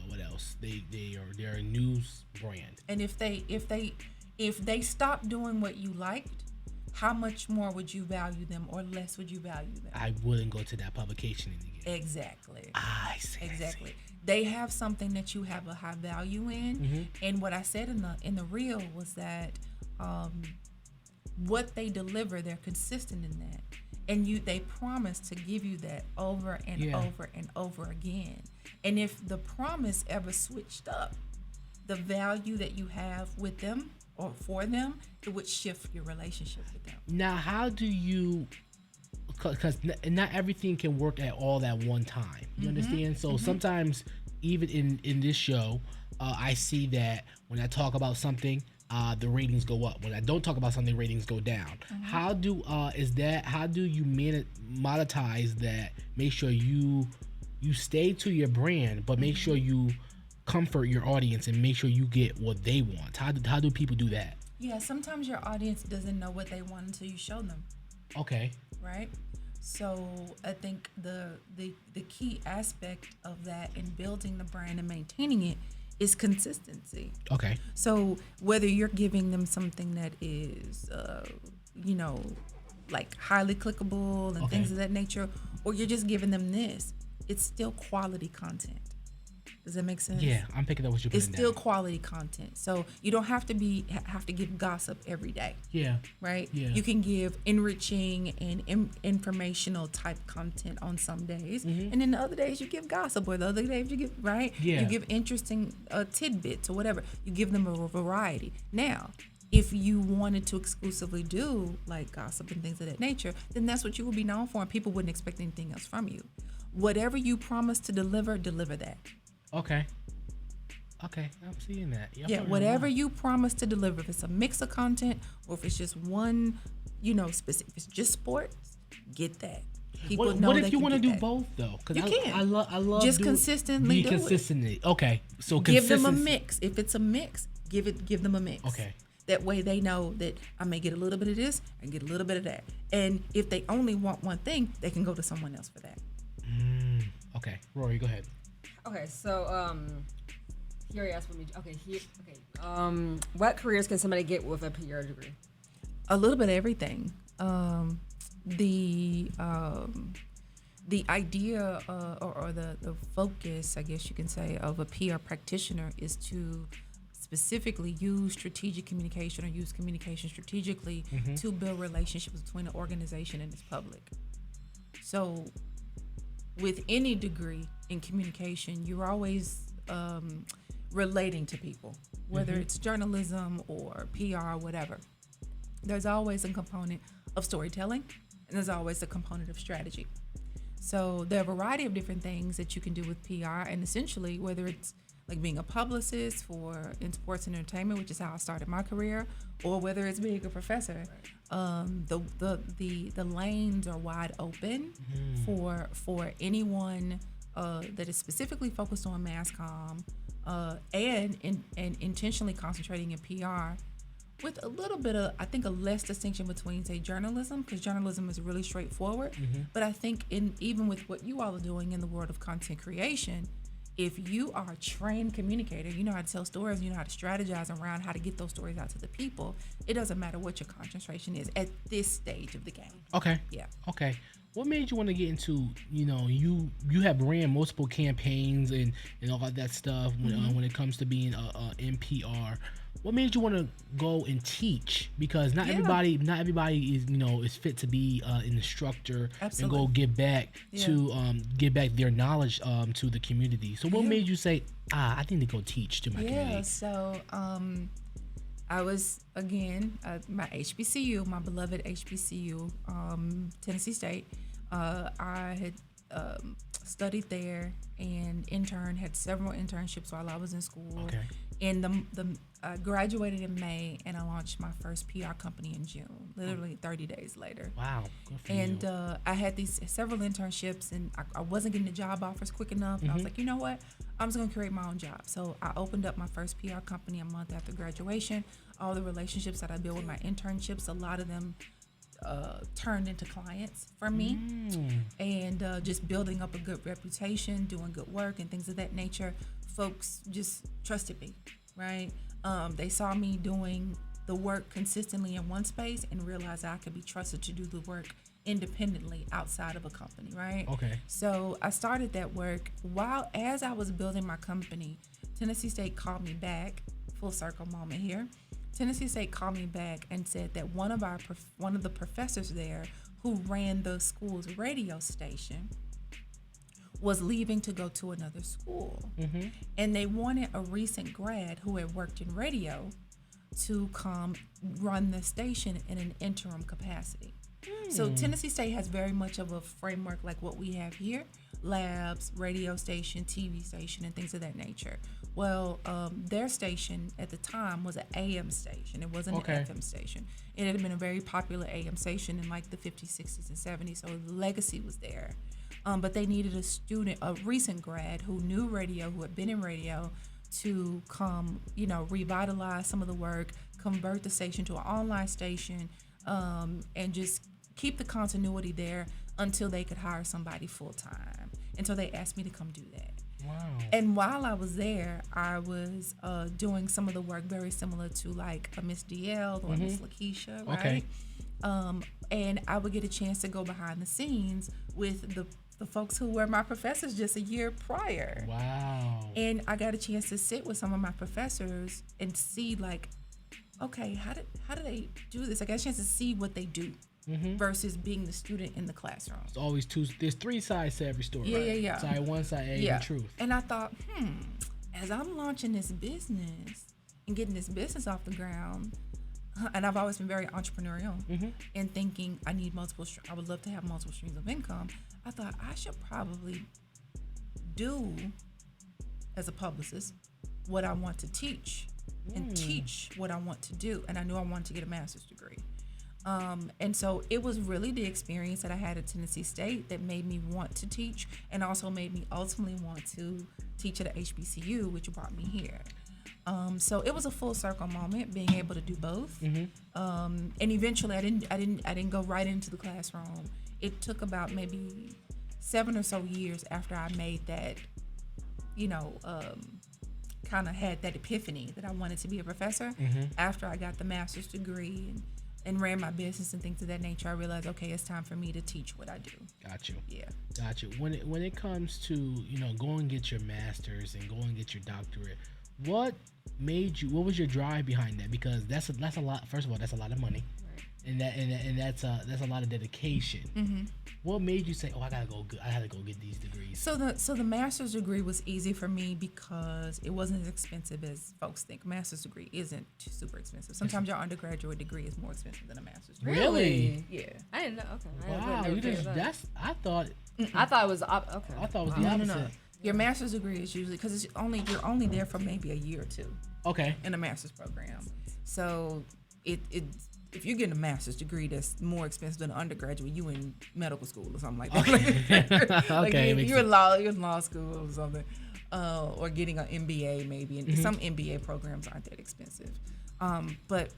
C: what else? They're a news brand.
J: And if they stop doing what you liked, how much more would you value them or less would you value them?
C: I wouldn't go to that publication again.
J: Exactly.
C: I see.
J: Exactly. They have something that you have a high value in, and what I said in the reel was that what they deliver, they're consistent in that, and they promise to give you that over and over and over again. And if the promise ever switched up, the value that you have with them or for them, it would shift your relationship with them.
C: Now, how do you, because not everything can work at all at one time. You understand? So sometimes, even in this show, I see that when I talk about something, the ratings go up. When I don't talk about something, ratings go down. How do you monetize that? Make sure you stay to your brand, but make sure you comfort your audience and make sure you get what they want. How do people do that?
J: Yeah, sometimes your audience doesn't know what they want until you show them.
C: Okay.
J: Right? So I think the key aspect of that in building the brand and maintaining it is consistency.
C: Okay.
J: So whether you're giving them something that is, like highly clickable and things of that nature, or you're just giving them this, it's still quality content. Does that make sense?
C: Yeah, I'm picking up what you're putting
J: It's still
C: down.
J: quality content. So you don't have to give gossip every day.
C: Yeah.
J: Right?
C: Yeah.
J: You can give enriching and informational type content on some days. And then the other days you give gossip, or the other days you give, right?
C: Yeah.
J: You give interesting tidbits or whatever. You give them a variety. Now, if you wanted to exclusively do like gossip and things of that nature, then that's what you would be known for, and people wouldn't expect anything else from you. Whatever you promise to deliver that.
C: Okay, I'm seeing that.
J: Yeah, whatever you promise to deliver, if it's a mix of content or if it's just one, specific, if it's just sports, get that. People know
C: what
J: they
C: if you
J: can
C: want to
J: get
C: do
J: that.
C: both though?
J: You can.
C: I love
J: just consistently do
C: consistently. Okay, so
J: give them a
C: consistency.
J: mix. If it's a mix, give them a mix.
C: Okay.
J: That way they know that I may get a little bit of this and get a little bit of that. And if they only want one thing, they can go to someone else for that.
C: Okay, Rory, go ahead.
D: Okay, so here he asked for me. Okay, what careers can somebody get with a PR degree?
J: A little bit of everything. The idea or the focus, I guess you can say, of a PR practitioner is to specifically use strategic communication or use communication strategically to build relationships between an organization and its public. So with any degree in communication, you're always relating to people, whether it's journalism or PR or whatever. There's always a component of storytelling, and there's always a component of strategy. So there are a variety of different things that you can do with PR, and essentially, whether it's like being a publicist in sports and entertainment, which is how I started my career, or whether it's being a professor, the lanes are wide open for anyone that is specifically focused on mass comm and intentionally concentrating in PR, with a little bit of, I think, a less distinction between, say, journalism, because journalism is really straightforward. But I think even with what you all are doing in the world of content creation, if you are a trained communicator, you know how to tell stories, you know how to strategize around how to get those stories out to the people, it doesn't matter what your concentration is at this stage of the game.
C: Okay.
J: Yeah.
C: Okay. What made you want to get into, you have ran multiple campaigns and all of that stuff when it comes to being a NPR. What made you want to go and teach? Because not everybody is is fit to be an instructor and go give back their knowledge to the community. So what made you say, I need to go teach to my community?
J: So I was, again, my HBCU, my beloved HBCU, Tennessee State. I had studied there and had several internships while I was in school.
C: Okay.
J: And I graduated in May, and I launched my first PR company in June, literally 30 days later.
C: Wow. Good for
J: And
C: you.
J: I had these several internships, and I wasn't getting the job offers quick enough. And I was like, you know what? I'm just going to create my own job. So I opened up my first PR company a month after graduation. All the relationships that I built with my internships, a lot of them turned into clients for me. And just building up a good reputation, doing good work and things of that nature. Folks just trusted me, right? They saw me doing the work consistently in one space and realized I could be trusted to do the work independently outside of a company, right?
C: Okay.
J: So I started that work as I was building my company. Tennessee State called me back, full circle moment here. Tennessee State called me back and said that one of the professors there who ran the school's radio station was leaving to go to another school. And they wanted a recent grad who had worked in radio to come run the station in an interim capacity. So Tennessee State has very much of a framework like what we have here: labs, radio station, TV station, and things of that nature. Well, their station at the time was an AM station. It wasn't an FM station. It had been a very popular AM station in like the 50s, 60s, and 70s, so the legacy was there. But they needed a recent grad who knew radio, who had been in radio, to come, revitalize some of the work, convert the station to an online station, and just keep the continuity there until they could hire somebody full time. And so they asked me to come do that.
C: Wow.
J: And while I was there, I was doing some of the work very similar to like a Miss DL or Miss Lakeisha, right?
C: Okay.
J: And I would get a chance to go behind the scenes with the folks who were my professors just a year prior.
C: Wow.
J: And I got a chance to sit with some of my professors and see like, okay, how do they do this? I got a chance to see what they do versus being the student in the classroom.
C: It's always there's three sides to every story.
J: Yeah.
C: Side one, side A, and truth.
J: And I thought, as I'm launching this business and getting this business off the ground, and I've always been very entrepreneurial and thinking I need I would love to have multiple streams of income. I thought I should probably do, as a publicist, what I want to teach and teach what I want to do. And I knew I wanted to get a master's degree. And so it was really the experience that I had at Tennessee State that made me want to teach and also made me ultimately want to teach at a HBCU, which brought me here. So it was a full circle moment, being able to do both. And eventually, I didn't go right into the classroom. It took about maybe 7 or so years after I made that, kind of had that epiphany that I wanted to be a professor. After I got the master's degree and ran my business and things of that nature, I realized, okay, it's time for me to teach what I do.
C: Got you.
J: Yeah.
C: Got you. When it comes to, go and get your master's and go and get your doctorate, what was your drive behind that? Because that's a lot. First of all, that's a lot of money. And that's a lot of dedication. What made you say, "Oh, I gotta go get these degrees"?
J: So the master's degree was easy for me because it wasn't as expensive as folks think. Master's degree isn't super expensive. Sometimes your undergraduate degree is more expensive than a master's degree.
C: Really?
J: Yeah.
D: I didn't know. Okay.
C: Wow, I thought
D: I thought it was okay.
C: I thought it was the opposite.
J: No. Your master's degree is usually because you're only there for maybe a year or two.
C: Okay.
J: In a master's program, so if you're getting a master's degree that's more expensive than an undergraduate, you in medical school or something like that.
C: Okay.
J: You're in law school or something, or getting an MBA maybe. And some MBA programs aren't that expensive, but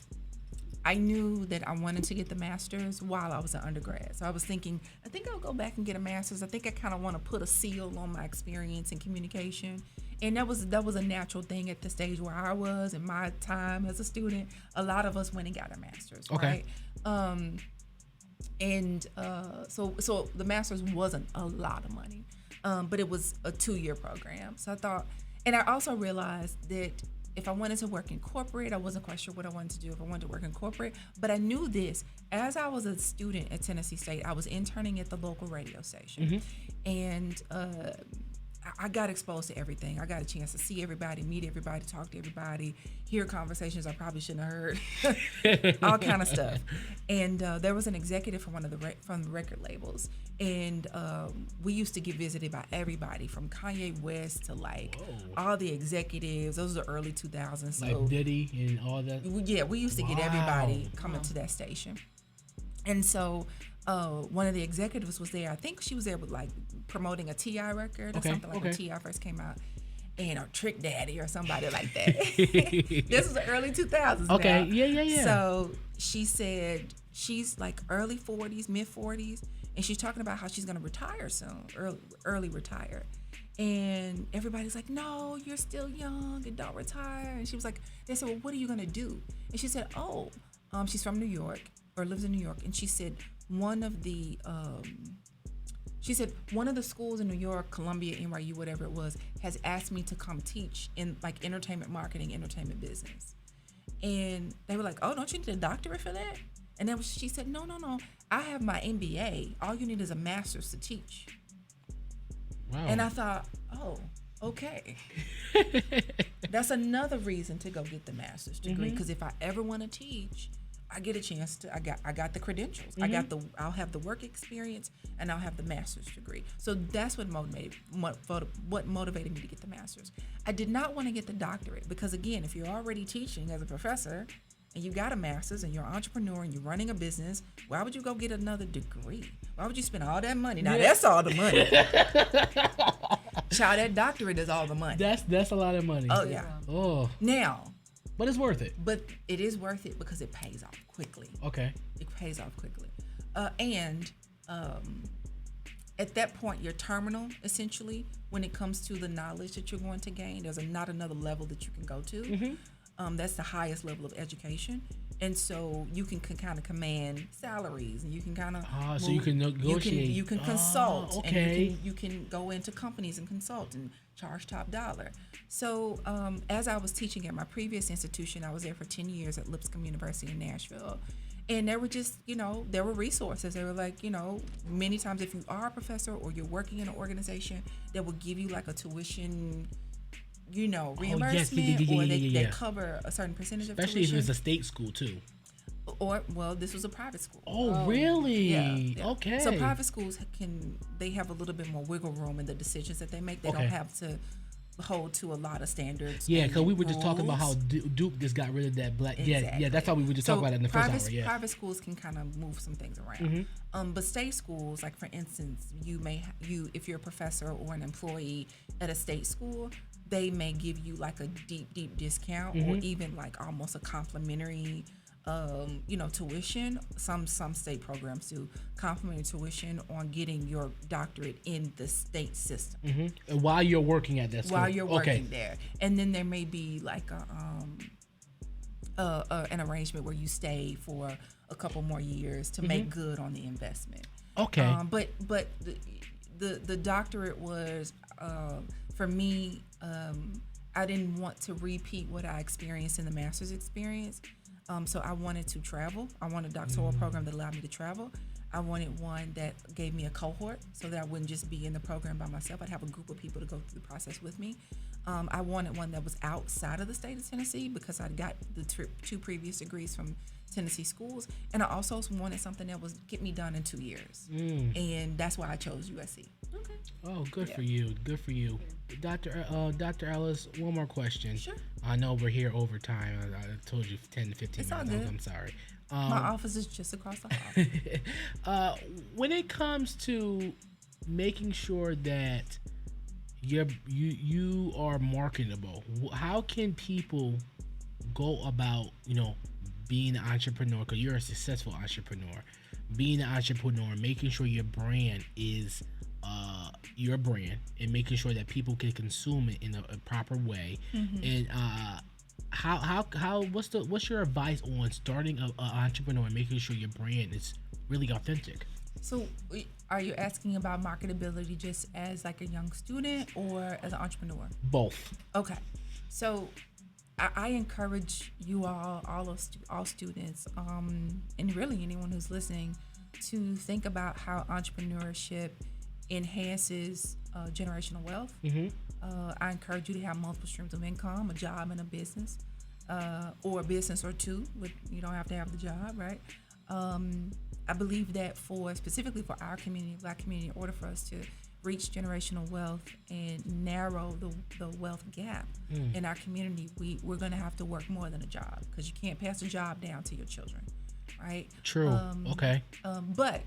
J: I knew that I wanted to get the master's while I was an undergrad. So I was thinking, I think I'll go back and get a master's. I think I kind of want to put a seal on my experience in communication. And that was a natural thing at the stage where I was in my time as a student. A lot of us went and got our masters,
C: okay.
J: Right? So the master's wasn't a lot of money, but it was a 2-year program. So I thought, and I also realized that if I wanted to work in corporate, I wasn't quite sure what I wanted to do if I wanted to work in corporate, but I knew this. As I was a student at Tennessee State, I was interning at the local radio station, and I got exposed to everything. I got a chance to see everybody, meet everybody, talk to everybody, hear conversations I probably shouldn't have heard, all kind of stuff. And there was an executive from from the record labels, and we used to get visited by everybody from Kanye West to all the executives. Those are the early 2000s. So,
C: like Diddy and all that.
J: Yeah, we used to get everybody coming to that station, and so. One of the executives was there. I think she was there with promoting a T.I. record or something when T.I. first came out, and or Trick Daddy or somebody like that. This was the early 2000s.
C: Okay,
J: now.
C: Yeah.
J: So she said she's like early 40s, mid 40s, and she's talking about how she's gonna retire soon, early retire. And everybody's like, "No, you're still young and don't retire." And she was like, "They said, well, what are you gonna do?" And she said, she's from New York or lives in New York, and she said. One of the schools in New York, Columbia, NYU, whatever it was, has asked me to come teach in entertainment marketing, entertainment business. And they were like, "Oh, don't you need a doctorate for that?" And then she said, No. I have my MBA. All you need is a master's to teach. Wow. And I thought, oh, okay. That's another reason to go get the master's degree. Because if I ever want to teach, I get a chance to. I got the credentials. I'll have the work experience, and I'll have the master's degree. So that's what motivated me to get the master's. I did not want to get the doctorate because, again, if you're already teaching as a professor and you got a master's and you're an entrepreneur and you're running a business, why would you go get another degree? Why would you spend all that money? Now that's all the money. Child, that doctorate is all the money.
C: That's a lot of money.
J: Oh yeah.
C: Oh.
J: Now.
C: But it's worth it.
J: But it is worth it because it pays off quickly.
C: Okay.
J: It pays off quickly. And at that point, you're terminal, essentially, when it comes to the knowledge that you're going to gain. There's not another level that you can go to. That's the highest level of education. And so you can kind of command salaries, and you can kind of
C: so you can negotiate.
J: You can consult,
C: okay.
J: and you can go into companies and consult and charge top dollar. So as I was teaching at my previous institution, I was there for 10 years at Lipscomb University in Nashville. And there were just, there were resources. They were like, many times if you are a professor or you're working in an organization that will give you like a tuition, reimbursement, or they cover a certain percentage of tuition.
C: Especially if it's a state school too.
J: Or, well, this was a private school.
C: Oh, really?
J: Yeah.
C: Okay.
J: So private schools they have a little bit more wiggle room in the decisions that they make. They don't have to hold to a lot of standards.
C: Yeah, because we were just talking about how Duke just got rid of that black.
J: Exactly.
C: Yeah, that's how we were just talking about it in the first hour. Yeah.
J: Private schools can kind of move some things around. But state schools, like for instance, if you're a professor or an employee at a state school, they may give you like a deep discount, or even like almost a complimentary tuition. Some state programs do complimentary tuition on getting your doctorate in the state system.
C: While you're working at that school.
J: While you're working there. And then there may be like an arrangement where you stay for a couple more years to make good on the investment.
C: Okay.
J: But the doctorate was, for me, I didn't want to repeat what I experienced in the master's experience. So I wanted to travel. I wanted a doctoral program that allowed me to travel. I wanted one that gave me a cohort so that I wouldn't just be in the program by myself. I'd have a group of people to go through the process with me. I wanted one that was outside of the state of Tennessee because I'd got the two previous degrees from Tennessee schools. And I also wanted something that was get me done in 2 years. And that's why I chose USC.
D: Okay.
C: Oh, good for you. Good for you. Dr. Ellis, one more question.
J: Sure.
C: I know we're here over time. I told you 10 to 15
J: It's all
C: minutes.
J: good.
C: I'm sorry.
J: My office is just across the hall.
C: When it comes to making sure that you are marketable, how can people go about, being an entrepreneur? Because you're a successful entrepreneur. Being an entrepreneur, making sure your brand is your brand, and making sure that people can consume it in a proper way. And what's your advice on starting an entrepreneur and making sure your brand is really authentic?
J: So are you asking about marketability just as like a young student or as an entrepreneur?
C: Both.
J: Okay. So I encourage you all students, and really anyone who's listening, to think about how entrepreneurship enhances generational wealth. I encourage you to have multiple streams of income, a job and a business, or a business or two. But you don't have to have the job, right? I believe that specifically for our community, Black community, in order for us to reach generational wealth and narrow the wealth gap in our community, we're going to have to work more than a job, because you can't pass a job down to your children, right?
C: True. Okay.
J: But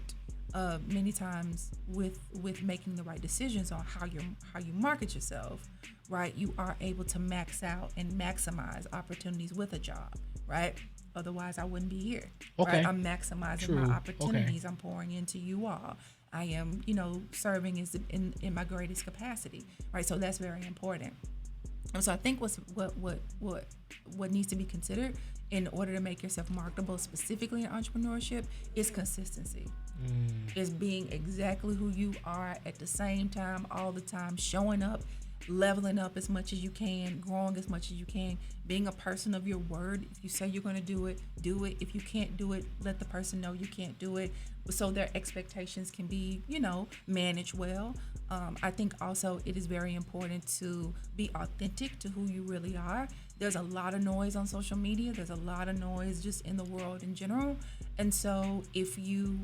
J: many times with making the right decisions on how you market yourself, right, you are able to max out and maximize opportunities with a job, right? Otherwise, I wouldn't be here.
C: Okay.
J: Right? I'm maximizing my opportunities. I'm pouring into you all. I am, serving in my greatest capacity, right? So that's very important. And so I think what needs to be considered in order to make yourself marketable, specifically in entrepreneurship, is consistency. Is being exactly who you are at the same time, all the time, showing up, leveling up as much as you can, growing as much as you can, being a person of your word. If you say you're going to do it, do it. If you can't do it, let the person know you can't do it, so their expectations can be, managed well. I think also it is very important to be authentic to who you really are. There's a lot of noise on social media. There's a lot of noise just in the world in general. And so if you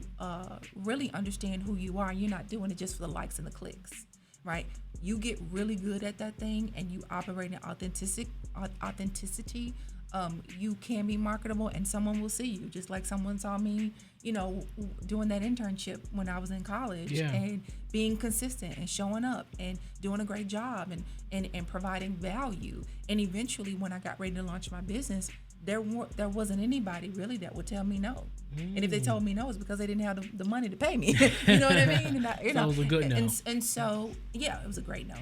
J: really understand who you are, you're not doing it just for the likes and the clicks, right? You get really good at that thing and you operate in authenticity. you can be marketable and someone will see you, just like someone saw me, doing that internship when I was in college, and being consistent and showing up and doing a great job and providing value. And eventually, when I got ready to launch my business, there wasn't anybody really that would tell me no. And if they told me no, it's because they didn't have the money to pay me. You know what I mean? And
C: That was a good no.
J: And so, yeah, it was a great no.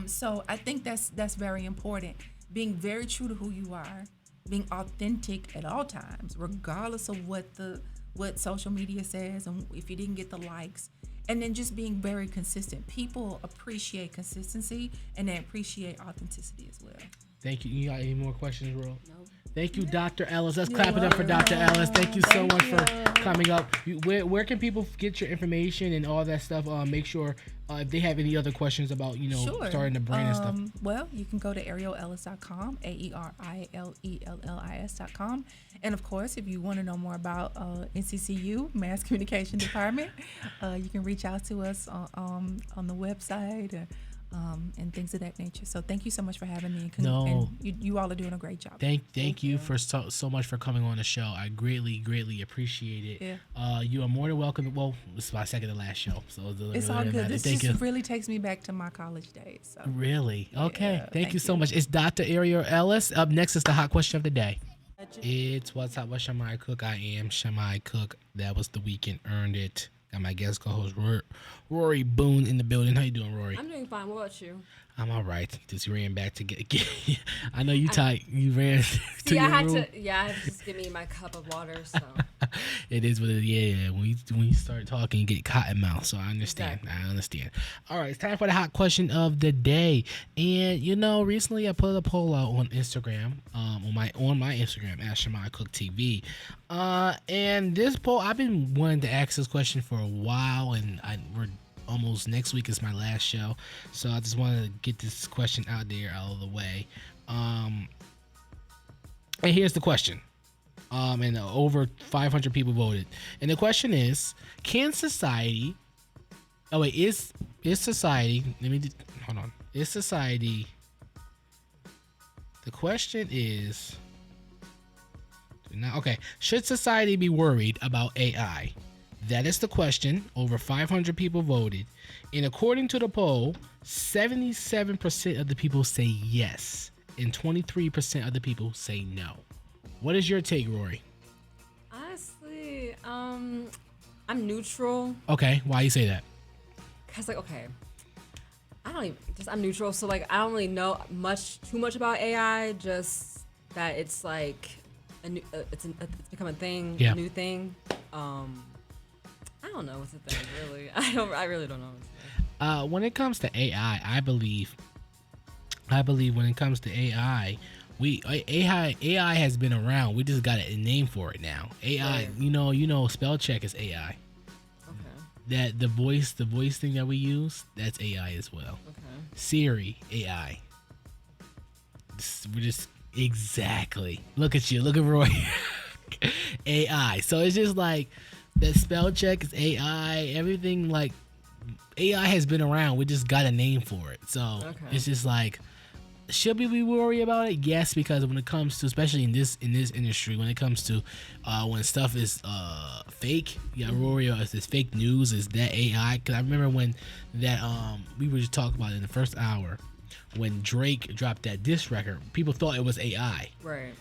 J: So I think that's very important. Being very true to who you are, being authentic at all times, regardless of what social media says and if you didn't get the likes, and then just being very consistent. People appreciate consistency and they appreciate authenticity as well.
C: Thank you. You got any more questions, Ro?
J: Nope.
C: Thank you, Dr. Ellis. Let's clap it up for Dr. Ellis. Thank you so much for coming up. Where can people get your information and all that stuff? Make sure if they have any other questions about, starting the brand and stuff.
J: Well, you can go to arielellis.com, AERIELLELLIS.com. And of course, if you want to know more about NCCU, Mass Communication Department, you can reach out to us on the website. And things of that nature. So thank you so much for having me. And you all are doing a great job.
C: Thank you for so much for coming on the show. I greatly appreciate it. Yeah. You are more than welcome. Well, this is my second to last show, so
J: it's all good. This just really takes me back to my college days. So.
C: Really? Okay. Yeah, thank you so much. It's Dr. Ariel Ellis. Up next is the hot question of the day. It's What's Up with Shimei Cook. I am Shimei Cook. That was The Weekend Earned It. Got my guest co-host Rory Boone in the building. How you doing, Rory?
D: I'm doing fine. What about you?
C: I'm all right. Just ran back to get I know you tight. You ran to your room.
D: I had to just give me my cup of water. So
C: it is what it is. Yeah. When you start talking, you get cotton mouth. So I understand. Exactly. I understand. All right, it's time for the hot question of the day. And recently I put a poll out on Instagram, on my Instagram at Shimei Cook TV. And this poll, I've been wanting to ask this question for a while, and we're almost next week is my last show, so I just wanted to get this question out of the way. And here's the question. And over 500 people voted. And the question is, is society? Hold on. Is society? The question is. Okay. Should society be worried about AI? That is the question. Over 500 people voted. And according to the poll, 77% of the people say yes. And 23% of the people say no. What is your take, Rory?
D: Honestly, I'm neutral.
C: Okay. Why you say that?
D: Because, I'm neutral. So, I don't really know too much about AI. Just that it's it's become a thing, a new thing. I don't know what's the thing, really. I really don't know.
C: When it comes to AI, I believe when it comes to AI, AI has been around. We just got a name for it now. AI, right. Spell check is AI. Okay. That the voice thing that we use, that's AI as well. Okay. Siri, AI. We're just exactly. Look at you. Look at Roy. AI. So it's just like that spell check is AI. Everything AI has been around. We just got a name for it. So It's just should we be worried about it? Yes, because when it comes to, especially in this industry, when it comes to when stuff is fake, Rory, or is this fake news? Is that AI? Because I remember when that we were just talking about it in the first hour when Drake dropped that diss record. People thought it was AI.
D: Right.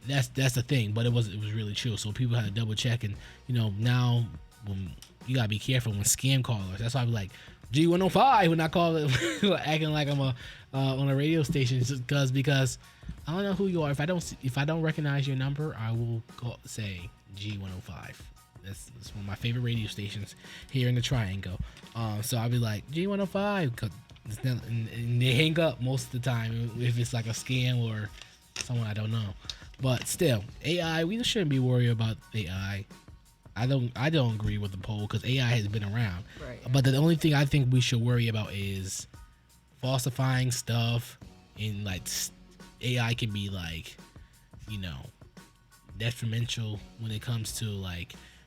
C: That's the thing, but it was really true. So people had to double check, and now when you gotta be careful when scam callers. That's why I'm like G105 when I call it, acting like I'm on a radio station, because I don't know who you are. If I don't recognize your number, I will say G105. That's one of my favorite radio stations here in the Triangle. So I'll be like G105, and they hang up most of the time if it's like a scam or someone I don't know. But still, AI, we shouldn't be worried about AI. I don't agree with the poll because AI has been around. Right. But the only thing I think we should worry about is falsifying stuff, and AI can be detrimental when it comes to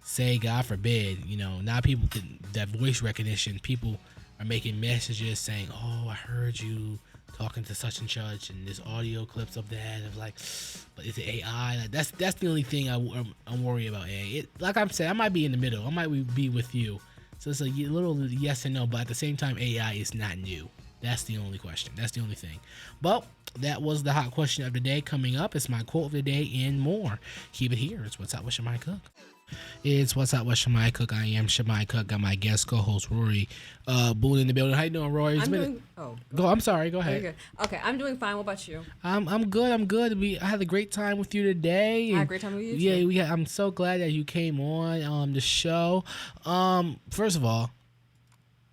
C: say, God forbid, now people can, that voice recognition, people are making messages saying, oh, I heard you talking to such and such, and there's audio clips of that. Of like, but is it AI? Like, that's the only thing I'm worried about. AI. Like I'm saying, I might be in the middle. I might be with you. So it's a little yes and no, but at the same time, AI is not new. That's the only question. That's the only thing. But that was the hot question of the day. Coming up, it's my quote of the day and more. Keep it here. It's What's Up with Shimei Cook. It's What's Up with Shimei Cook. I am Shimei Cook. Got my guest co-host Rory Boone in the building. How you doing, Rory? I'm sorry. Go ahead.
D: Very good. Okay, I'm doing fine. What about you?
C: I'm good. I had a great time with you today.
D: I had a great time with you too.
C: Yeah, I'm so glad that you came on the show. First of all,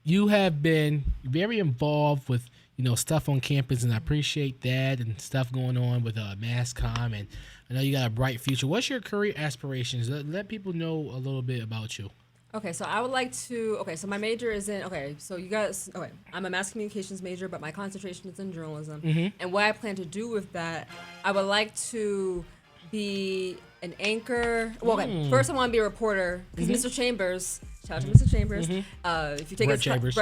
C: you have been very involved with stuff on campus, and I appreciate that, and stuff going on with MassCom, and I know you got a bright future. What's your career aspirations? Let people know a little bit about you.
D: Okay, so I would like to. Okay, so my major is in. Okay, so you guys. Okay, I'm a mass communications major, but my concentration is in journalism.
C: Mm-hmm.
D: And what I plan to do with that, I would like to be an anchor. Well, okay, first I want to be a reporter because Mr. Chambers. Shout out to Mr. Chambers. If you take Brett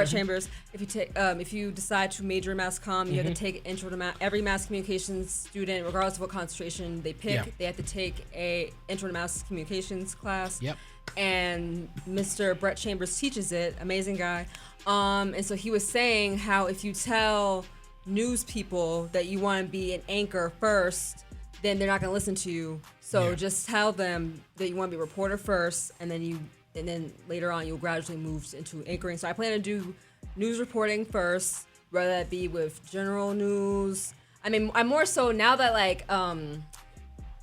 D: Chambers. If you decide to major in mass comm, you have to take intro to every mass communications student, regardless of what concentration they pick.
C: Yeah.
D: They have to take a intro to mass communications class.
C: Yep.
D: And Mr. Brett Chambers teaches it. Amazing guy. And so he was saying how if you tell news people that you want to be an anchor first, then they're not going to listen to you. So just tell them that you want to be a reporter first, and then later on you'll gradually move into anchoring. So I plan to do news reporting first, whether that be with general news. I mean, I'm more so now that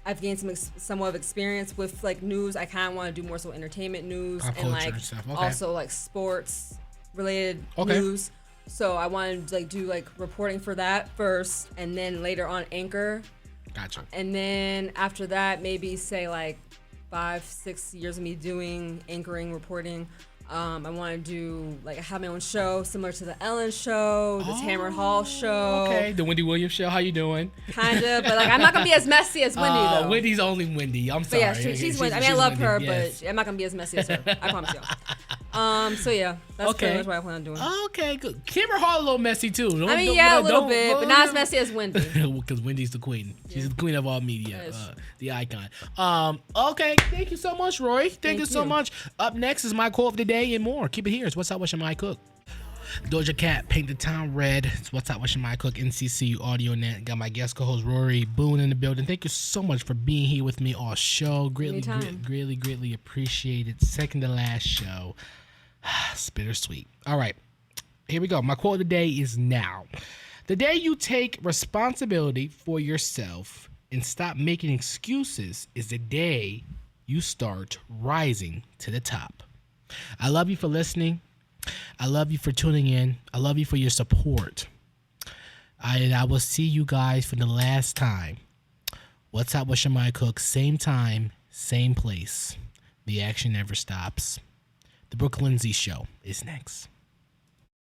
D: I've gained somewhat of experience with news. I kind of want to do more so entertainment news
C: Pop
D: and
C: culture and stuff. Okay.
D: also sports related news. So I want to do reporting for that first, and then later on anchor.
C: Gotcha.
D: And then after that, maybe say 5-6 years of me doing anchoring, reporting. I want to do have my own show similar to the Ellen show, the Tamara Hall show.
C: Okay, the Wendy Williams show. How you doing?
D: Kind of, but I'm not gonna be as messy as Wendy though.
C: Wendy's only Wendy. I'm sorry.
D: But yeah, she's Wendy. I mean, I love her,
C: yes.
D: but I'm not gonna be as messy as her. I promise you. So yeah, that's pretty much what I plan on doing.
C: Okay, good. Tamara Hall a little messy too.
D: A little bit, but not as messy as Wendy.
C: Because Wendy's the queen. She's the queen of all media, the icon. Okay, thank you so much, Roy. Thank you so much. Up next is my quote of the day and more. Keep it here. It's What's Up with Shimei Cook. Doja Cat, Paint the Town Red. It's What's Up with Shimei Cook, NCCU Audio Net. Got my guest co-host Rory Boone in the building. Thank you so much for being here with me all show. Greatly appreciated. Second to last show. It's bittersweet. All right, here we go. My quote of the day is now. The day you take responsibility for yourself and stop making excuses is the day you start rising to the top. I love you for listening. I love you for tuning in. I love you for your support. I will see you guys for the last time. What's Up with Shimei Cook? Same time, same place. The action never stops. The Brooke Lindsay Show is next.